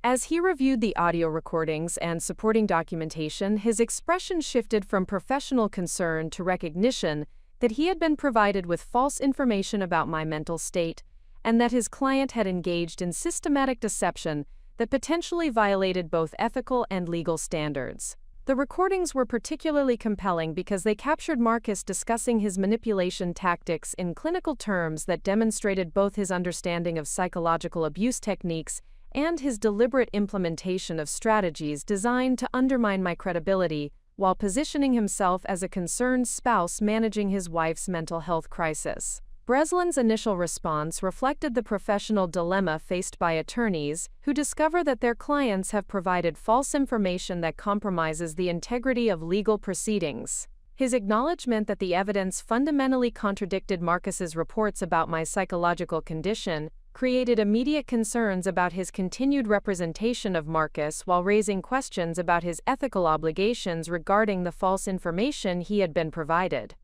As he reviewed the audio recordings and supporting documentation, his expression shifted from professional concern to recognition that he had been provided with false information about my mental state, and that his client had engaged in systematic deception that potentially violated both ethical and legal standards. The recordings were particularly compelling because they captured Marcus discussing his manipulation tactics in clinical terms that demonstrated both his understanding of psychological abuse techniques and his deliberate implementation of strategies designed to undermine my credibility while positioning himself as a concerned spouse managing his wife's mental health crisis. Breslin's initial response reflected the professional dilemma faced by attorneys who discover that their clients have provided false information that compromises the integrity of legal proceedings. His acknowledgement that the evidence fundamentally contradicted Marcus's reports about my psychological condition created immediate concerns about his continued representation of Marcus while raising questions about his ethical obligations regarding the false information he had been provided.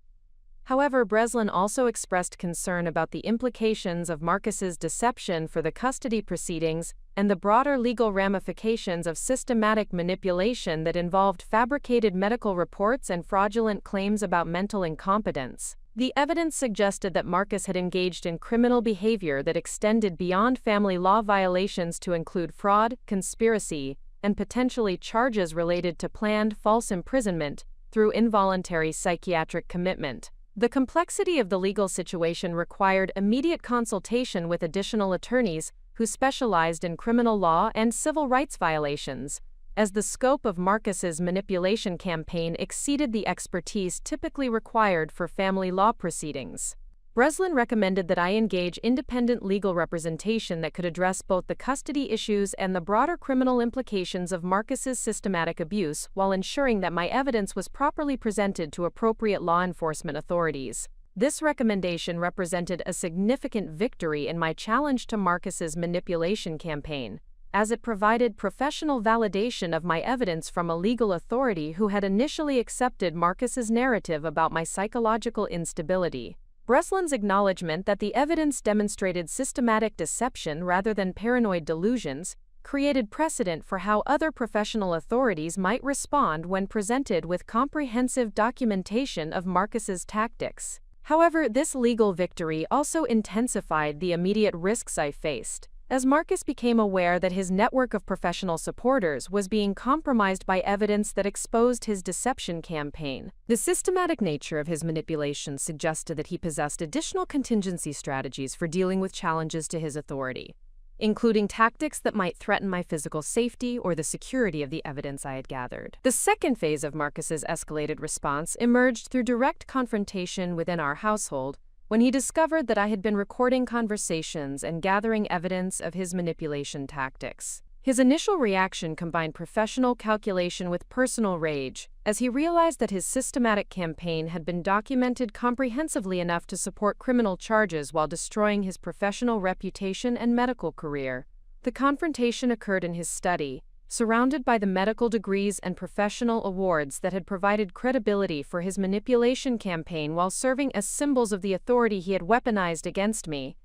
However, Breslin also expressed concern about the implications of Marcus's deception for the custody proceedings and the broader legal ramifications of systematic manipulation that involved fabricated medical reports and fraudulent claims about mental incompetence. The evidence suggested that Marcus had engaged in criminal behavior that extended beyond family law violations to include fraud, conspiracy, and potentially charges related to planned false imprisonment through involuntary psychiatric commitment. The complexity of the legal situation required immediate consultation with additional attorneys who specialized in criminal law and civil rights violations, as the scope of Marcus's manipulation campaign exceeded the expertise typically required for family law proceedings. Breslin recommended that I engage independent legal representation that could address both the custody issues and the broader criminal implications of Marcus's systematic abuse while ensuring that my evidence was properly presented to appropriate law enforcement authorities. This recommendation represented a significant victory in my challenge to Marcus's manipulation campaign, as it provided professional validation of my evidence from a legal authority who had initially accepted Marcus's narrative about my psychological instability. Breslin's acknowledgement that the evidence demonstrated systematic deception rather than paranoid delusions created precedent for how other professional authorities might respond when presented with comprehensive documentation of Marcus's tactics. However, this legal victory also intensified the immediate risks I faced, as Marcus became aware that his network of professional supporters was being compromised by evidence that exposed his deception campaign. The systematic nature of his manipulation suggested that he possessed additional contingency strategies for dealing with challenges to his authority, including tactics that might threaten my physical safety or the security of the evidence I had gathered. The second phase of Marcus's escalated response emerged through direct confrontation within our household, when he discovered that I had been recording conversations and gathering evidence of his manipulation tactics. His initial reaction combined professional calculation with personal rage, as he realized that his systematic campaign had been documented comprehensively enough to support criminal charges while destroying his professional reputation and medical career. The confrontation occurred in his study, surrounded by the medical degrees and professional awards that had provided credibility for his manipulation campaign while serving as symbols of the authority he had weaponized against me.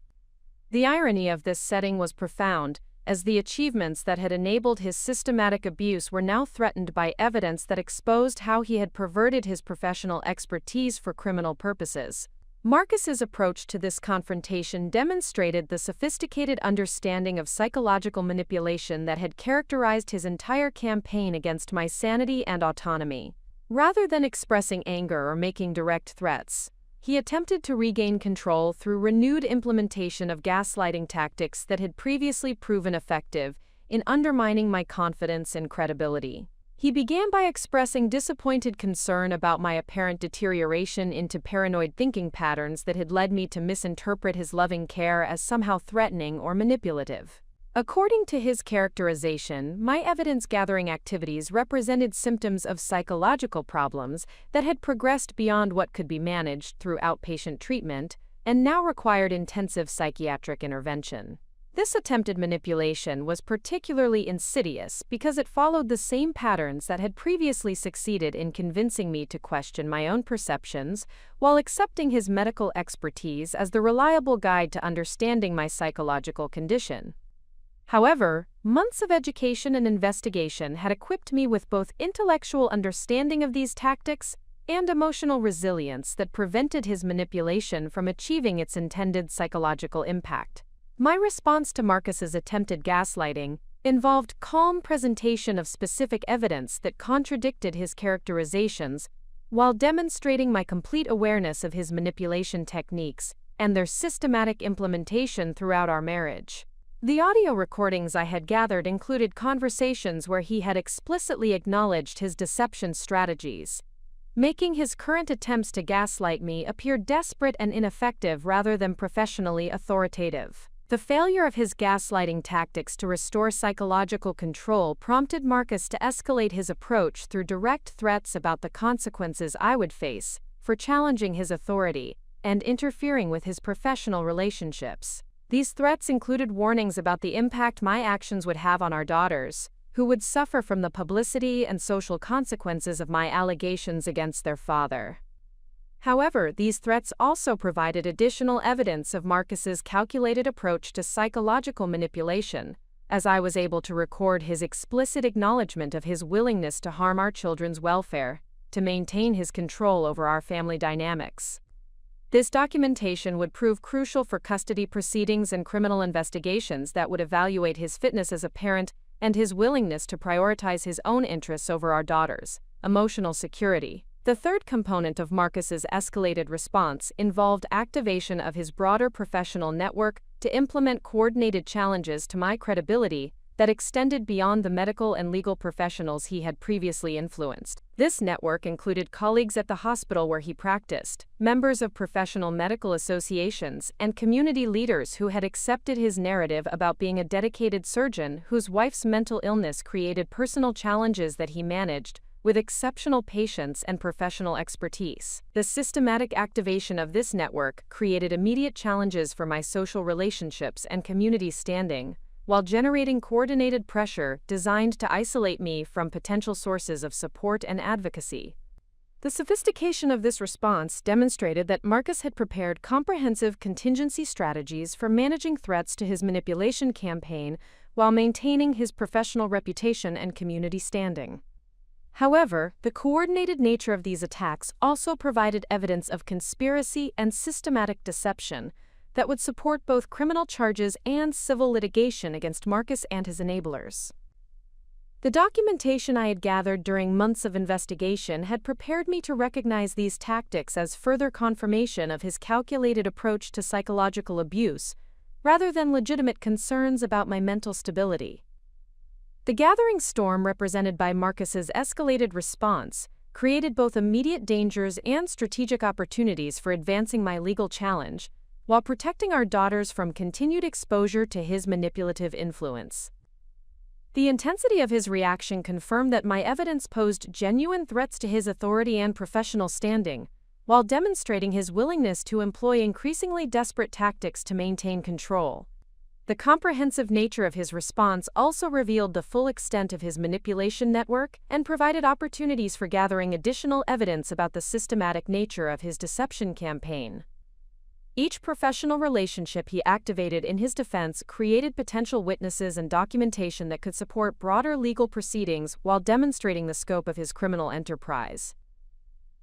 The irony of this setting was profound, as the achievements that had enabled his systematic abuse were now threatened by evidence that exposed how he had perverted his professional expertise for criminal purposes. Marcus's approach to this confrontation demonstrated the sophisticated understanding of psychological manipulation that had characterized his entire campaign against my sanity and autonomy. Rather than expressing anger or making direct threats, he attempted to regain control through renewed implementation of gaslighting tactics that had previously proven effective in undermining my confidence and credibility. He began by expressing disappointed concern about my apparent deterioration into paranoid thinking patterns that had led me to misinterpret his loving care as somehow threatening or manipulative. According to his characterization, my evidence-gathering activities represented symptoms of psychological problems that had progressed beyond what could be managed through outpatient treatment and now required intensive psychiatric intervention. This attempted manipulation was particularly insidious because it followed the same patterns that had previously succeeded in convincing me to question my own perceptions while accepting his medical expertise as the reliable guide to understanding my psychological condition. However, months of education and investigation had equipped me with both intellectual understanding of these tactics and emotional resilience that prevented his manipulation from achieving its intended psychological impact. My response to Marcus's attempted gaslighting involved calm presentation of specific evidence that contradicted his characterizations while demonstrating my complete awareness of his manipulation techniques and their systematic implementation throughout our marriage. The audio recordings I had gathered included conversations where he had explicitly acknowledged his deception strategies, making his current attempts to gaslight me appear desperate and ineffective rather than professionally authoritative. The failure of his gaslighting tactics to restore psychological control prompted Marcus to escalate his approach through direct threats about the consequences I would face for challenging his authority and interfering with his professional relationships. These threats included warnings about the impact my actions would have on our daughters, who would suffer from the publicity and social consequences of my allegations against their father. However, these threats also provided additional evidence of Marcus's calculated approach to psychological manipulation, as I was able to record his explicit acknowledgement of his willingness to harm our children's welfare, to maintain his control over our family dynamics. This documentation would prove crucial for custody proceedings and criminal investigations that would evaluate his fitness as a parent and his willingness to prioritize his own interests over our daughters' emotional security. The third component of Marcus's escalated response involved activation of his broader professional network to implement coordinated challenges to my credibility that extended beyond the medical and legal professionals he had previously influenced. This network included colleagues at the hospital where he practiced, members of professional medical associations, and community leaders who had accepted his narrative about being a dedicated surgeon whose wife's mental illness created personal challenges that he managed with exceptional patience and professional expertise. The systematic activation of this network created immediate challenges for my social relationships and community standing, while generating coordinated pressure designed to isolate me from potential sources of support and advocacy. The sophistication of this response demonstrated that Marcus had prepared comprehensive contingency strategies for managing threats to his manipulation campaign while maintaining his professional reputation and community standing. However, the coordinated nature of these attacks also provided evidence of conspiracy and systematic deception that would support both criminal charges and civil litigation against Marcus and his enablers. The documentation I had gathered during months of investigation had prepared me to recognize these tactics as further confirmation of his calculated approach to psychological abuse, rather than legitimate concerns about my mental stability. The gathering storm represented by Marcus's escalated response created both immediate dangers and strategic opportunities for advancing my legal challenge, while protecting our daughters from continued exposure to his manipulative influence. The intensity of his reaction confirmed that my evidence posed genuine threats to his authority and professional standing, while demonstrating his willingness to employ increasingly desperate tactics to maintain control. The comprehensive nature of his response also revealed the full extent of his manipulation network and provided opportunities for gathering additional evidence about the systematic nature of his deception campaign. Each professional relationship he activated in his defense created potential witnesses and documentation that could support broader legal proceedings while demonstrating the scope of his criminal enterprise.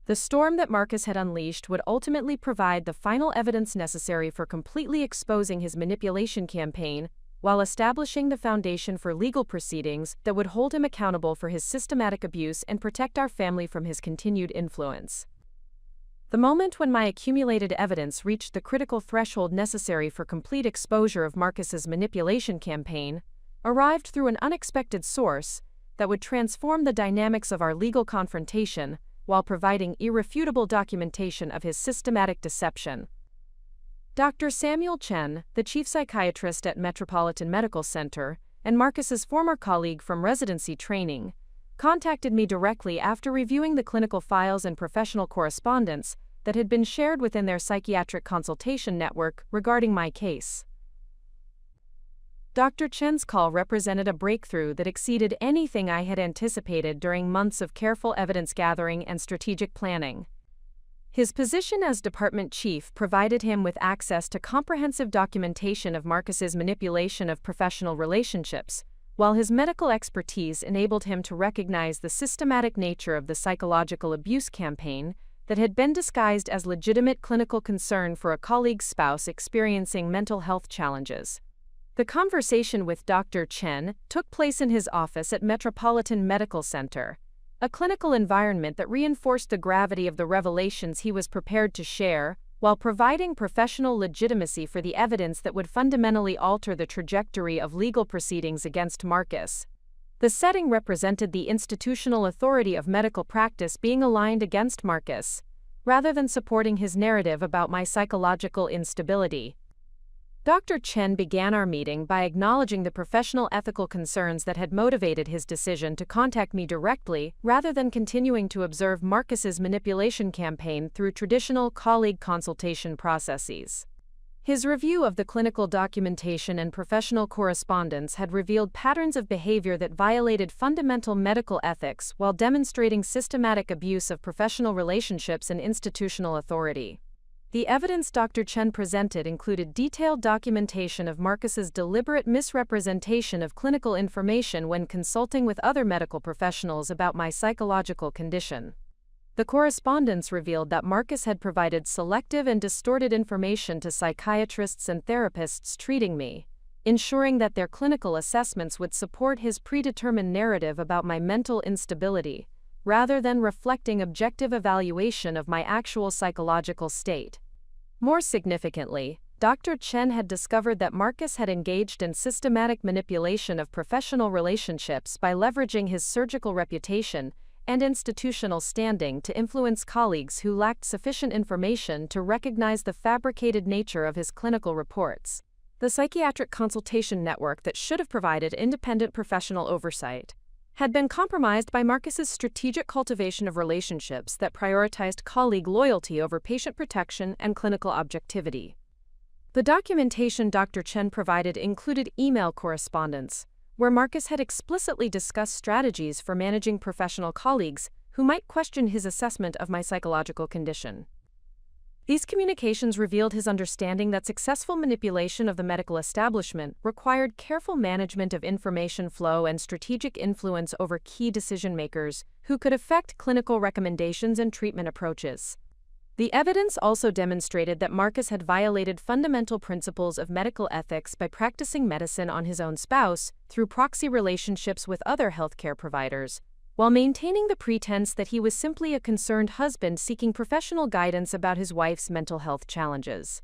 The storm that Marcus had unleashed would ultimately provide the final evidence necessary for completely exposing his manipulation campaign, while establishing the foundation for legal proceedings that would hold him accountable for his systematic abuse and protect our family from his continued influence. The moment when my accumulated evidence reached the critical threshold necessary for complete exposure of Marcus's manipulation campaign arrived through an unexpected source that would transform the dynamics of our legal confrontation while providing irrefutable documentation of his systematic deception. Dr. Samuel Chen, the chief psychiatrist at Metropolitan Medical Center, and Marcus's former colleague from residency training, contacted me directly after reviewing the clinical files and professional correspondence that had been shared within their psychiatric consultation network regarding my case. Dr. Chen's call represented a breakthrough that exceeded anything I had anticipated during months of careful evidence gathering and strategic planning. His position as department chief provided him with access to comprehensive documentation of Marcus's manipulation of professional relationships, while his medical expertise enabled him to recognize the systematic nature of the psychological abuse campaign that had been disguised as legitimate clinical concern for a colleague's spouse experiencing mental health challenges. The conversation with Dr. Chen took place in his office at Metropolitan Medical Center, a clinical environment that reinforced the gravity of the revelations he was prepared to share, while providing professional legitimacy for the evidence that would fundamentally alter the trajectory of legal proceedings against Marcus. The setting represented the institutional authority of medical practice being aligned against Marcus, rather than supporting his narrative about my psychological instability. Dr. Chen began our meeting by acknowledging the professional ethical concerns that had motivated his decision to contact me directly rather than continuing to observe Marcus's manipulation campaign through traditional colleague consultation processes. His review of the clinical documentation and professional correspondence had revealed patterns of behavior that violated fundamental medical ethics while demonstrating systematic abuse of professional relationships and institutional authority. The evidence Dr. Chen presented included detailed documentation of Marcus's deliberate misrepresentation of clinical information when consulting with other medical professionals about my psychological condition. The correspondence revealed that Marcus had provided selective and distorted information to psychiatrists and therapists treating me, ensuring that their clinical assessments would support his predetermined narrative about my mental instability, rather than reflecting objective evaluation of my actual psychological state. More significantly, Dr. Chen had discovered that Marcus had engaged in systematic manipulation of professional relationships by leveraging his surgical reputation and institutional standing to influence colleagues who lacked sufficient information to recognize the fabricated nature of his clinical reports. The psychiatric consultation network that should have provided independent professional oversight had been compromised by Marcus's strategic cultivation of relationships that prioritized colleague loyalty over patient protection and clinical objectivity. The documentation Dr. Chen provided included email correspondence, where Marcus had explicitly discussed strategies for managing professional colleagues who might question his assessment of my psychological condition. These communications revealed his understanding that successful manipulation of the medical establishment required careful management of information flow and strategic influence over key decision-makers who could affect clinical recommendations and treatment approaches. The evidence also demonstrated that Marcus had violated fundamental principles of medical ethics by practicing medicine on his own spouse through proxy relationships with other healthcare providers, while maintaining the pretense that he was simply a concerned husband seeking professional guidance about his wife's mental health challenges.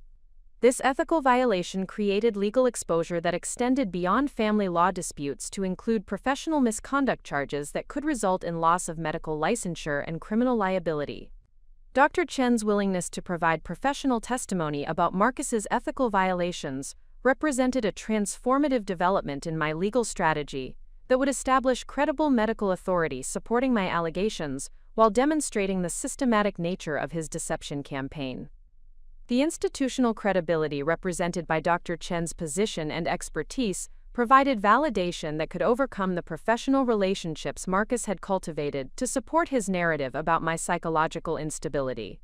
This ethical violation created legal exposure that extended beyond family law disputes to include professional misconduct charges that could result in loss of medical licensure and criminal liability. Dr. Chen's willingness to provide professional testimony about Marcus's ethical violations represented a transformative development in my legal strategy that would establish credible medical authority supporting my allegations while demonstrating the systematic nature of his deception campaign. The institutional credibility represented by Dr. Chen's position and expertise provided validation that could overcome the professional relationships Marcus had cultivated to support his narrative about my psychological instability.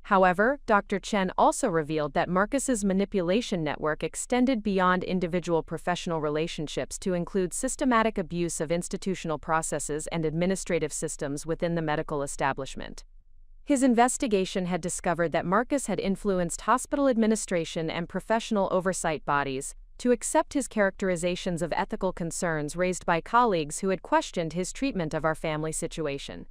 However, Dr. Chen also revealed that Marcus's manipulation network extended beyond individual professional relationships to include systematic abuse of institutional processes and administrative systems within the medical establishment. His investigation had discovered that Marcus had influenced hospital administration and professional oversight bodies to accept his characterizations of ethical concerns raised by colleagues who had questioned his treatment of our family situation.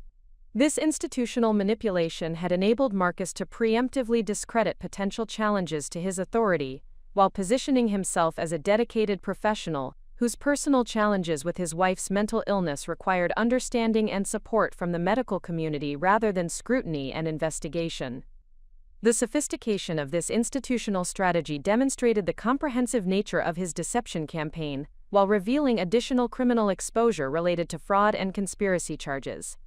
This institutional manipulation had enabled Marcus to preemptively discredit potential challenges to his authority, while positioning himself as a dedicated professional whose personal challenges with his wife's mental illness required understanding and support from the medical community rather than scrutiny and investigation. The sophistication of this institutional strategy demonstrated the comprehensive nature of his deception campaign, while revealing additional criminal exposure related to fraud and conspiracy charges.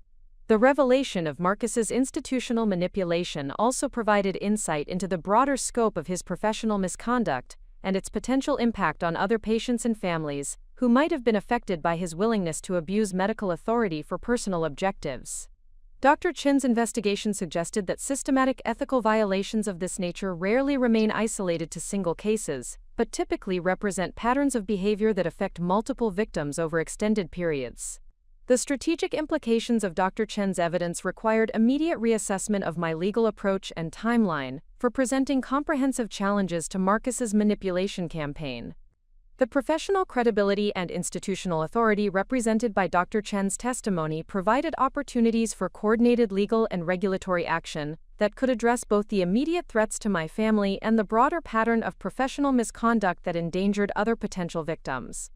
The revelation of Marcus's institutional manipulation also provided insight into the broader scope of his professional misconduct and its potential impact on other patients and families who might have been affected by his willingness to abuse medical authority for personal objectives. Dr. Chen's investigation suggested that systematic ethical violations of this nature rarely remain isolated to single cases, but typically represent patterns of behavior that affect multiple victims over extended periods. The strategic implications of Dr. Chen's evidence required immediate reassessment of my legal approach and timeline for presenting comprehensive challenges to Marcus's manipulation campaign. The professional credibility and institutional authority represented by Dr. Chen's testimony provided opportunities for coordinated legal and regulatory action that could address both the immediate threats to my family and the broader pattern of professional misconduct that endangered other potential victims.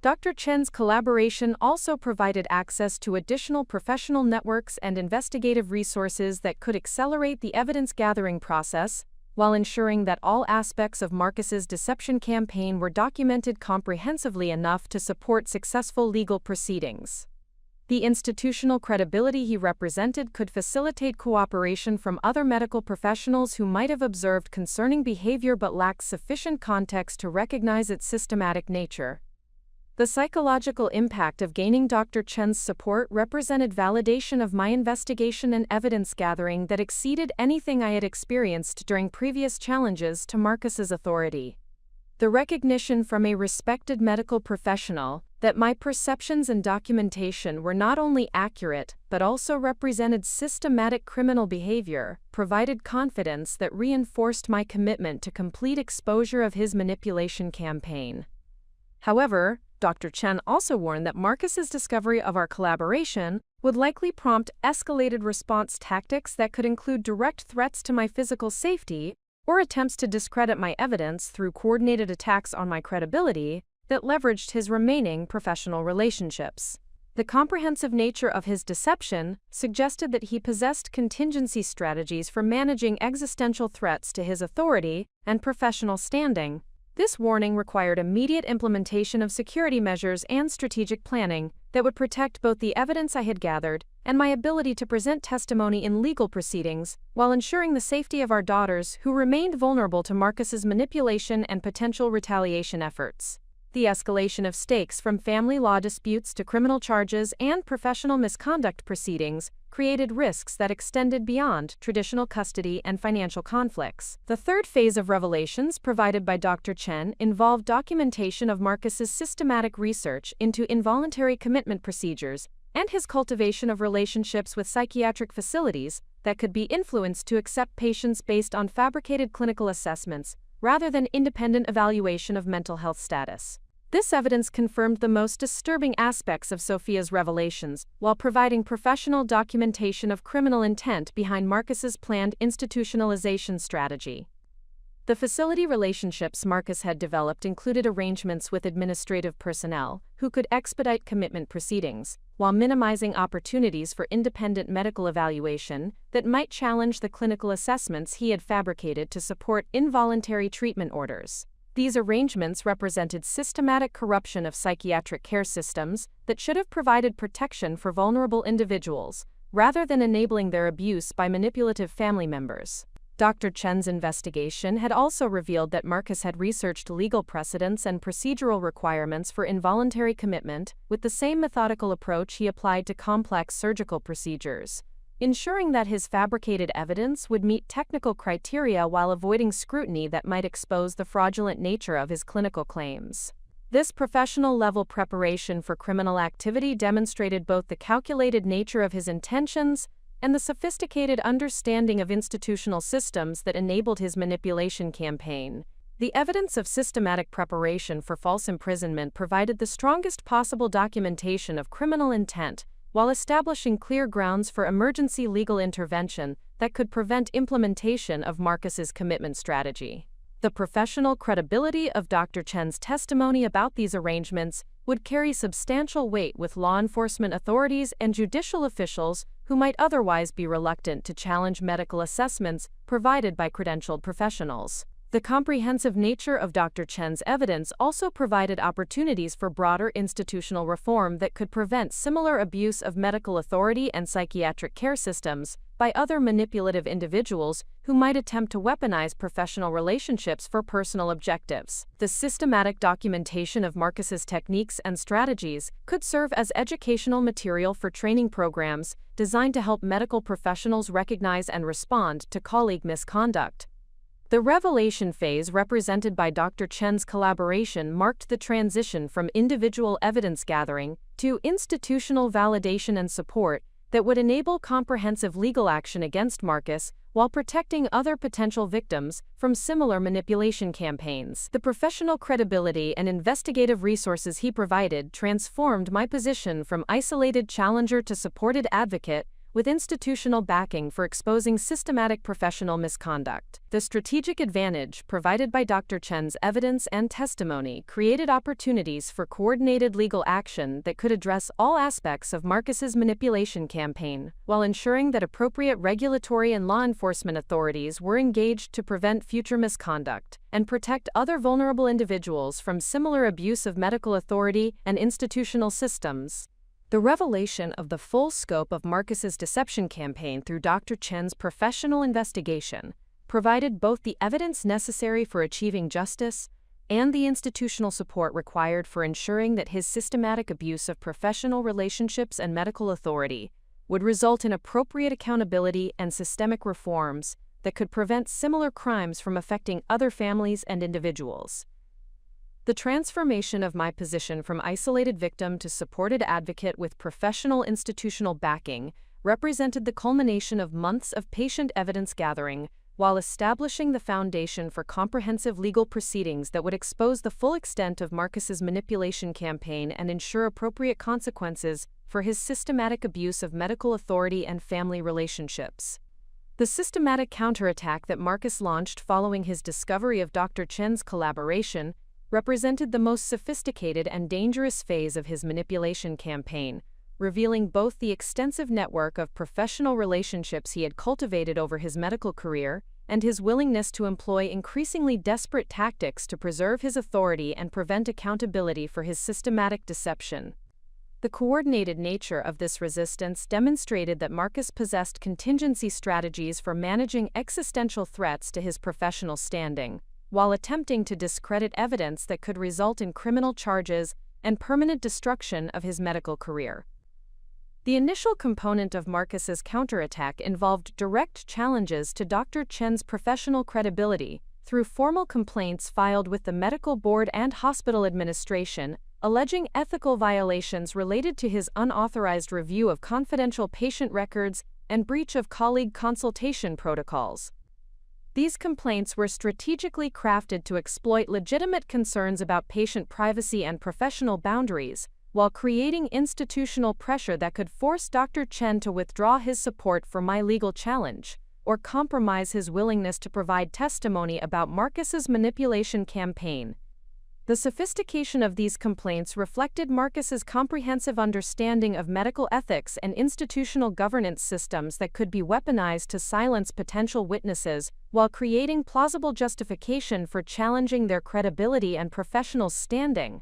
Dr. Chen's collaboration also provided access to additional professional networks and investigative resources that could accelerate the evidence-gathering process, while ensuring that all aspects of Marcus's deception campaign were documented comprehensively enough to support successful legal proceedings. The institutional credibility he represented could facilitate cooperation from other medical professionals who might have observed concerning behavior but lacked sufficient context to recognize its systematic nature. The psychological impact of gaining Dr. Chen's support represented validation of my investigation and evidence gathering that exceeded anything I had experienced during previous challenges to Marcus's authority. The recognition from a respected medical professional that my perceptions and documentation were not only accurate but also represented systematic criminal behavior provided confidence that reinforced my commitment to complete exposure of his manipulation campaign. However, Dr. Chen also warned that Marcus's discovery of our collaboration would likely prompt escalated response tactics that could include direct threats to my physical safety or attempts to discredit my evidence through coordinated attacks on my credibility that leveraged his remaining professional relationships. The comprehensive nature of his deception suggested that he possessed contingency strategies for managing existential threats to his authority and professional standing. This warning required immediate implementation of security measures and strategic planning that would protect both the evidence I had gathered and my ability to present testimony in legal proceedings, while ensuring the safety of our daughters who remained vulnerable to Marcus's manipulation and potential retaliation efforts. The escalation of stakes from family law disputes to criminal charges and professional misconduct proceedings created risks that extended beyond traditional custody and financial conflicts. The third phase of revelations provided by Dr. Chen involved documentation of Marcus's systematic research into involuntary commitment procedures and his cultivation of relationships with psychiatric facilities that could be influenced to accept patients based on fabricated clinical assessments rather than independent evaluation of mental health status. This evidence confirmed the most disturbing aspects of Sophia's revelations, while providing professional documentation of criminal intent behind Marcus's planned institutionalization strategy. The facility relationships Marcus had developed included arrangements with administrative personnel who could expedite commitment proceedings, while minimizing opportunities for independent medical evaluation that might challenge the clinical assessments he had fabricated to support involuntary treatment orders. These arrangements represented systematic corruption of psychiatric care systems that should have provided protection for vulnerable individuals, rather than enabling their abuse by manipulative family members. Dr. Chen's investigation had also revealed that Marcus had researched legal precedents and procedural requirements for involuntary commitment with the same methodical approach he applied to complex surgical procedures, ensuring that his fabricated evidence would meet technical criteria while avoiding scrutiny that might expose the fraudulent nature of his clinical claims. This professional-level preparation for criminal activity demonstrated both the calculated nature of his intentions and the sophisticated understanding of institutional systems that enabled his manipulation campaign. The evidence of systematic preparation for false imprisonment provided the strongest possible documentation of criminal intent, while establishing clear grounds for emergency legal intervention that could prevent implementation of Marcus's commitment strategy. The professional credibility of Dr. Chen's testimony about these arrangements would carry substantial weight with law enforcement authorities and judicial officials who might otherwise be reluctant to challenge medical assessments provided by credentialed professionals. The comprehensive nature of Dr. Chen's evidence also provided opportunities for broader institutional reform that could prevent similar abuse of medical authority and psychiatric care systems by other manipulative individuals who might attempt to weaponize professional relationships for personal objectives. The systematic documentation of Marcus's techniques and strategies could serve as educational material for training programs designed to help medical professionals recognize and respond to colleague misconduct. The revelation phase represented by Dr. Chen's collaboration marked the transition from individual evidence gathering to institutional validation and support that would enable comprehensive legal action against Marcus while protecting other potential victims from similar manipulation campaigns. The professional credibility and investigative resources he provided transformed my position from isolated challenger to supported advocate, with institutional backing for exposing systematic professional misconduct. The strategic advantage provided by Dr. Chen's evidence and testimony created opportunities for coordinated legal action that could address all aspects of Marcus's manipulation campaign, while ensuring that appropriate regulatory and law enforcement authorities were engaged to prevent future misconduct and protect other vulnerable individuals from similar abuse of medical authority and institutional systems. The revelation of the full scope of Marcus's deception campaign through Dr. Chen's professional investigation provided both the evidence necessary for achieving justice and the institutional support required for ensuring that his systematic abuse of professional relationships and medical authority would result in appropriate accountability and systemic reforms that could prevent similar crimes from affecting other families and individuals. The transformation of my position from isolated victim to supported advocate with professional institutional backing represented the culmination of months of patient evidence gathering, while establishing the foundation for comprehensive legal proceedings that would expose the full extent of Marcus's manipulation campaign and ensure appropriate consequences for his systematic abuse of medical authority and family relationships. The systematic counterattack that Marcus launched following his discovery of Dr. Chen's collaboration represented the most sophisticated and dangerous phase of his manipulation campaign, revealing both the extensive network of professional relationships he had cultivated over his medical career and his willingness to employ increasingly desperate tactics to preserve his authority and prevent accountability for his systematic deception. The coordinated nature of this resistance demonstrated that Marcus possessed contingency strategies for managing existential threats to his professional standing, while attempting to discredit evidence that could result in criminal charges and permanent destruction of his medical career. The initial component of Marcus's counterattack involved direct challenges to Dr. Chen's professional credibility through formal complaints filed with the medical board and hospital administration, alleging ethical violations related to his unauthorized review of confidential patient records and breach of colleague consultation protocols. These complaints were strategically crafted to exploit legitimate concerns about patient privacy and professional boundaries, while creating institutional pressure that could force Dr. Chen to withdraw his support for my legal challenge, or compromise his willingness to provide testimony about Marcus's manipulation campaign. The sophistication of these complaints reflected Marcus's comprehensive understanding of medical ethics and institutional governance systems that could be weaponized to silence potential witnesses, while creating plausible justification for challenging their credibility and professional standing.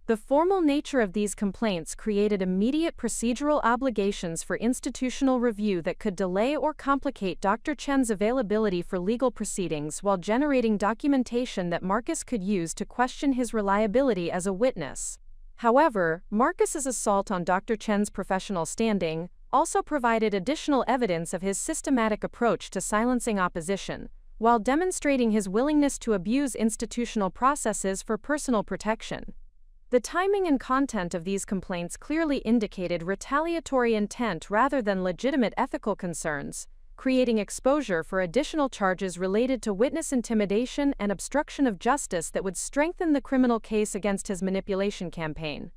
The formal nature of these complaints created immediate procedural obligations for institutional review that could delay or complicate Dr. Chen's availability for legal proceedings while generating documentation that Marcus could use to question his reliability as a witness. However, Marcus's assault on Dr. Chen's professional standing also provided additional evidence of his systematic approach to silencing opposition, while demonstrating his willingness to abuse institutional processes for personal protection. The timing and content of these complaints clearly indicated retaliatory intent rather than legitimate ethical concerns, creating exposure for additional charges related to witness intimidation and obstruction of justice that would strengthen the criminal case against his manipulation campaign.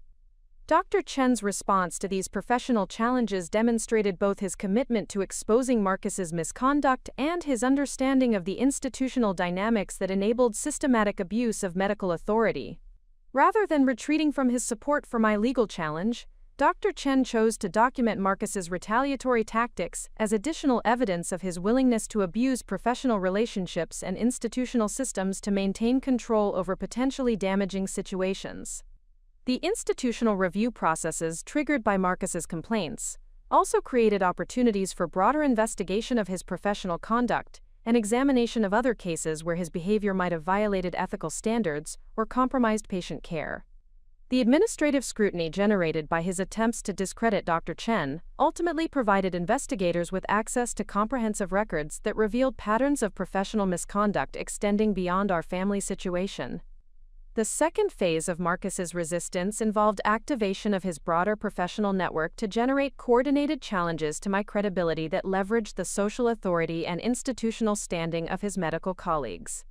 Dr. Chen's response to these professional challenges demonstrated both his commitment to exposing Marcus's misconduct and his understanding of the institutional dynamics that enabled systematic abuse of medical authority. Rather than retreating from his support for my legal challenge, Dr. Chen chose to document Marcus's retaliatory tactics as additional evidence of his willingness to abuse professional relationships and institutional systems to maintain control over potentially damaging situations. The institutional review processes triggered by Marcus's complaints also created opportunities for broader investigation of his professional conduct and examination of other cases where his behavior might have violated ethical standards or compromised patient care. The administrative scrutiny generated by his attempts to discredit Dr. Chen ultimately provided investigators with access to comprehensive records that revealed patterns of professional misconduct extending beyond our family situation. The second phase of Marcus's resistance involved activation of his broader professional network to generate coordinated challenges to my credibility that leveraged the social authority and institutional standing of his medical colleagues.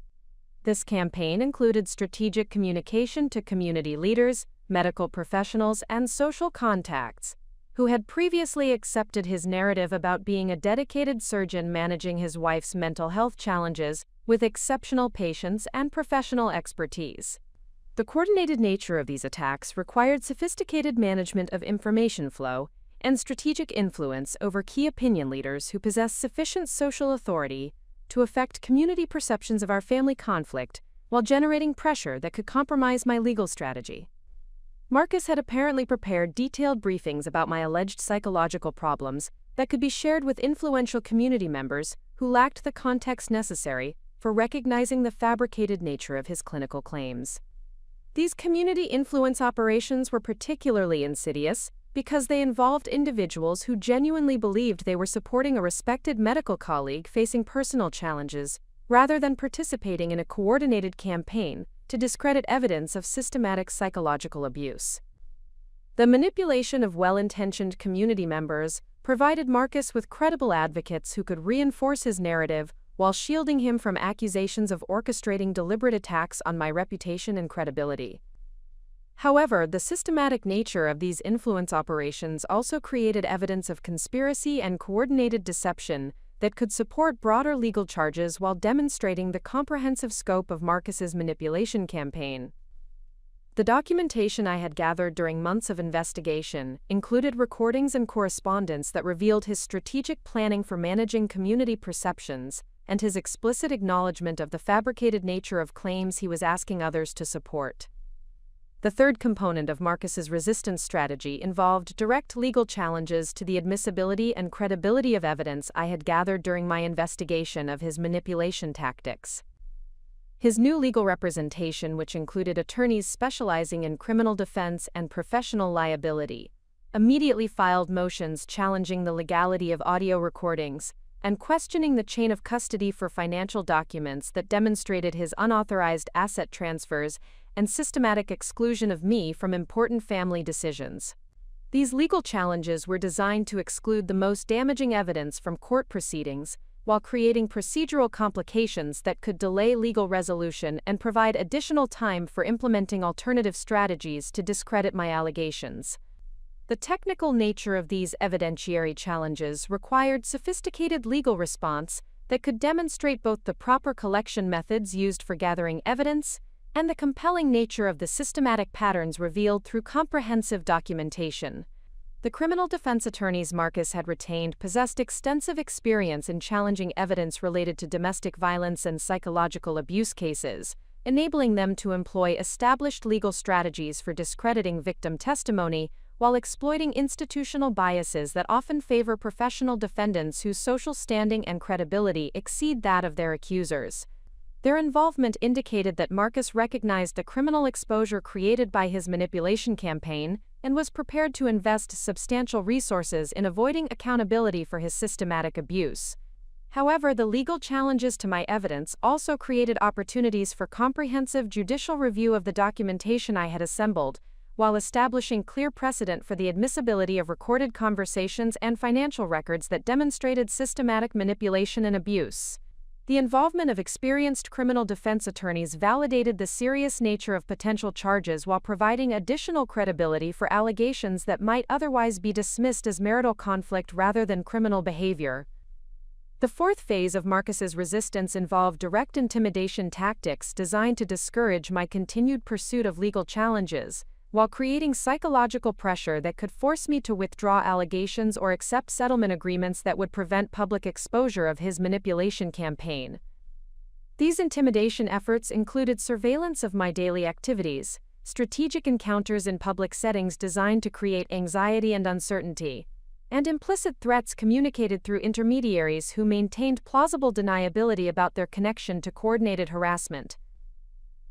This campaign included strategic communication to community leaders, medical professionals, and social contacts, who had previously accepted his narrative about being a dedicated surgeon managing his wife's mental health challenges with exceptional patience and professional expertise. The coordinated nature of these attacks required sophisticated management of information flow and strategic influence over key opinion leaders who possess sufficient social authority to affect community perceptions of our family conflict while generating pressure that could compromise my legal strategy. Marcus had apparently prepared detailed briefings about my alleged psychological problems that could be shared with influential community members who lacked the context necessary for recognizing the fabricated nature of his clinical claims. These community influence operations were particularly insidious because they involved individuals who genuinely believed they were supporting a respected medical colleague facing personal challenges, rather than participating in a coordinated campaign to discredit evidence of systematic psychological abuse. The manipulation of well-intentioned community members provided Marcus with credible advocates who could reinforce his narrative while shielding him from accusations of orchestrating deliberate attacks on my reputation and credibility. However, the systematic nature of these influence operations also created evidence of conspiracy and coordinated deception that could support broader legal charges while demonstrating the comprehensive scope of Marcus's manipulation campaign. The documentation I had gathered during months of investigation included recordings and correspondence that revealed his strategic planning for managing community perceptions and his explicit acknowledgement of the fabricated nature of claims he was asking others to support. The third component of Marcus's resistance strategy involved direct legal challenges to the admissibility and credibility of evidence I had gathered during my investigation of his manipulation tactics. His new legal representation, which included attorneys specializing in criminal defense and professional liability, immediately filed motions challenging the legality of audio recordings and questioning the chain of custody for financial documents that demonstrated his unauthorized asset transfers and systematic exclusion of me from important family decisions. These legal challenges were designed to exclude the most damaging evidence from court proceedings, while creating procedural complications that could delay legal resolution and provide additional time for implementing alternative strategies to discredit my allegations. The technical nature of these evidentiary challenges required sophisticated legal response that could demonstrate both the proper collection methods used for gathering evidence and the compelling nature of the systematic patterns revealed through comprehensive documentation. The criminal defense attorneys Marcus had retained possessed extensive experience in challenging evidence related to domestic violence and psychological abuse cases, enabling them to employ established legal strategies for discrediting victim testimony while exploiting institutional biases that often favor professional defendants whose social standing and credibility exceed that of their accusers. Their involvement indicated that Marcus recognized the criminal exposure created by his manipulation campaign and was prepared to invest substantial resources in avoiding accountability for his systematic abuse. However, the legal challenges to my evidence also created opportunities for comprehensive judicial review of the documentation I had assembled, while establishing clear precedent for the admissibility of recorded conversations and financial records that demonstrated systematic manipulation and abuse. The involvement of experienced criminal defense attorneys validated the serious nature of potential charges while providing additional credibility for allegations that might otherwise be dismissed as marital conflict rather than criminal behavior. The fourth phase of Marcus's resistance involved direct intimidation tactics designed to discourage my continued pursuit of legal challenges, while creating psychological pressure that could force me to withdraw allegations or accept settlement agreements that would prevent public exposure of his manipulation campaign. These intimidation efforts included surveillance of my daily activities, strategic encounters in public settings designed to create anxiety and uncertainty, and implicit threats communicated through intermediaries who maintained plausible deniability about their connection to coordinated harassment.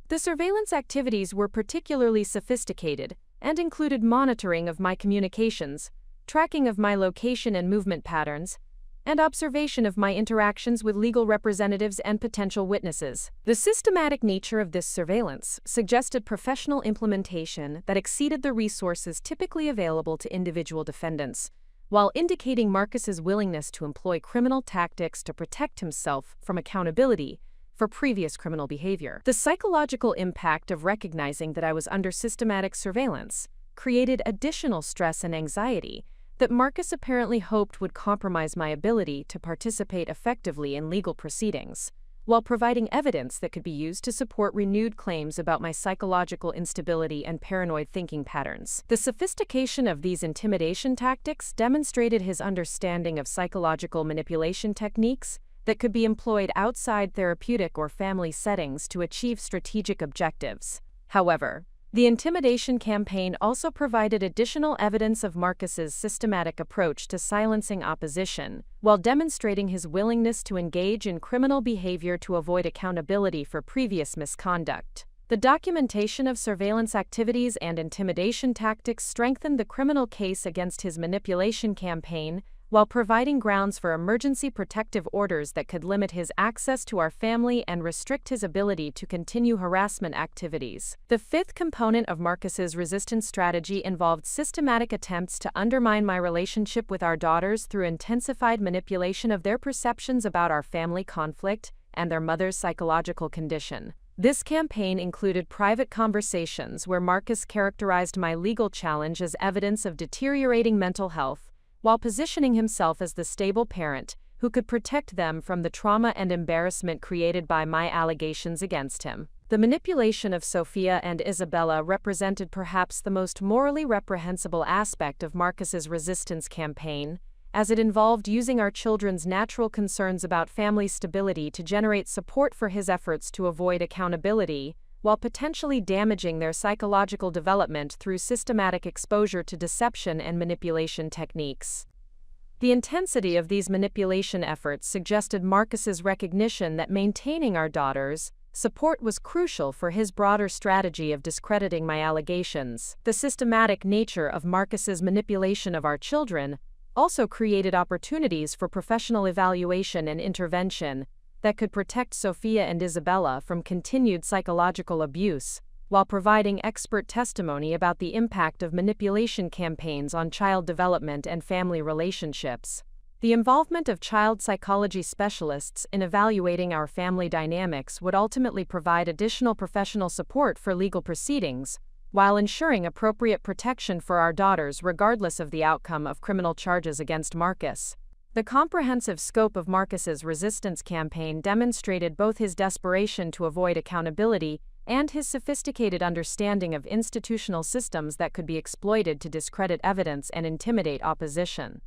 The surveillance activities were particularly sophisticated and included monitoring of my communications, tracking of my location and movement patterns, and observation of my interactions with legal representatives and potential witnesses. The systematic nature of this surveillance suggested professional implementation that exceeded the resources typically available to individual defendants, while indicating Marcus's willingness to employ criminal tactics to protect himself from accountability for previous criminal behavior. The psychological impact of recognizing that I was under systematic surveillance created additional stress and anxiety that Marcus apparently hoped would compromise my ability to participate effectively in legal proceedings, while providing evidence that could be used to support renewed claims about my psychological instability and paranoid thinking patterns. The sophistication of these intimidation tactics demonstrated his understanding of psychological manipulation techniques that could be employed outside therapeutic or family settings to achieve strategic objectives. However, the intimidation campaign also provided additional evidence of Marcus's systematic approach to silencing opposition, while demonstrating his willingness to engage in criminal behavior to avoid accountability for previous misconduct. The documentation of surveillance activities and intimidation tactics strengthened the criminal case against his manipulation campaign, while providing grounds for emergency protective orders that could limit his access to our family and restrict his ability to continue harassment activities. The fifth component of Marcus's resistance strategy involved systematic attempts to undermine my relationship with our daughters through intensified manipulation of their perceptions about our family conflict and their mother's psychological condition. This campaign included private conversations where Marcus characterized my legal challenge as evidence of deteriorating mental health, while positioning himself as the stable parent who could protect them from the trauma and embarrassment created by my allegations against him. The manipulation of Sophia and Isabella represented perhaps the most morally reprehensible aspect of Marcus's resistance campaign, as it involved using our children's natural concerns about family stability to generate support for his efforts to avoid accountability, while potentially damaging their psychological development through systematic exposure to deception and manipulation techniques. The intensity of these manipulation efforts suggested Marcus's recognition that maintaining our daughters' support was crucial for his broader strategy of discrediting my allegations. The systematic nature of Marcus's manipulation of our children also created opportunities for professional evaluation and intervention that could protect Sophia and Isabella from continued psychological abuse, while providing expert testimony about the impact of manipulation campaigns on child development and family relationships. The involvement of child psychology specialists in evaluating our family dynamics would ultimately provide additional professional support for legal proceedings, while ensuring appropriate protection for our daughters regardless of the outcome of criminal charges against Marcus. The comprehensive scope of Marcus's resistance campaign demonstrated both his desperation to avoid accountability and his sophisticated understanding of institutional systems that could be exploited to discredit evidence and intimidate opposition.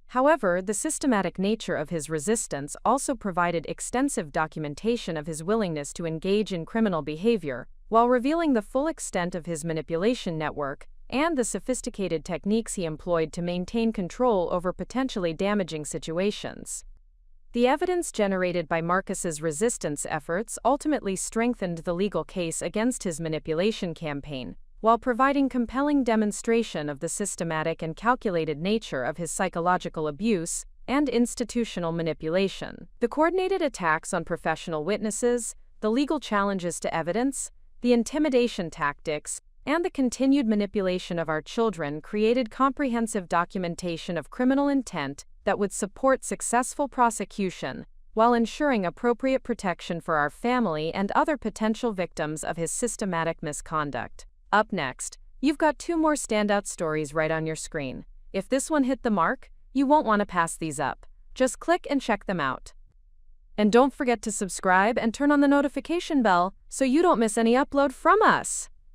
However, the systematic nature of his resistance also provided extensive documentation of his willingness to engage in criminal behavior, while revealing the full extent of his manipulation network and the sophisticated techniques he employed to maintain control over potentially damaging situations. The evidence generated by Marcus's resistance efforts ultimately strengthened the legal case against his manipulation campaign, while providing compelling demonstration of the systematic and calculated nature of his psychological abuse and institutional manipulation. The coordinated attacks on professional witnesses, the legal challenges to evidence, the intimidation tactics, and the continued manipulation of our children created comprehensive documentation of criminal intent that would support successful prosecution while ensuring appropriate protection for our family and other potential victims of his systematic misconduct. Up next, you've got 2 more standout stories right on your screen. If this one hit the mark, you won't want to pass these up. Just click and check them out. And don't forget to subscribe and turn on the notification bell so you don't miss any upload from us.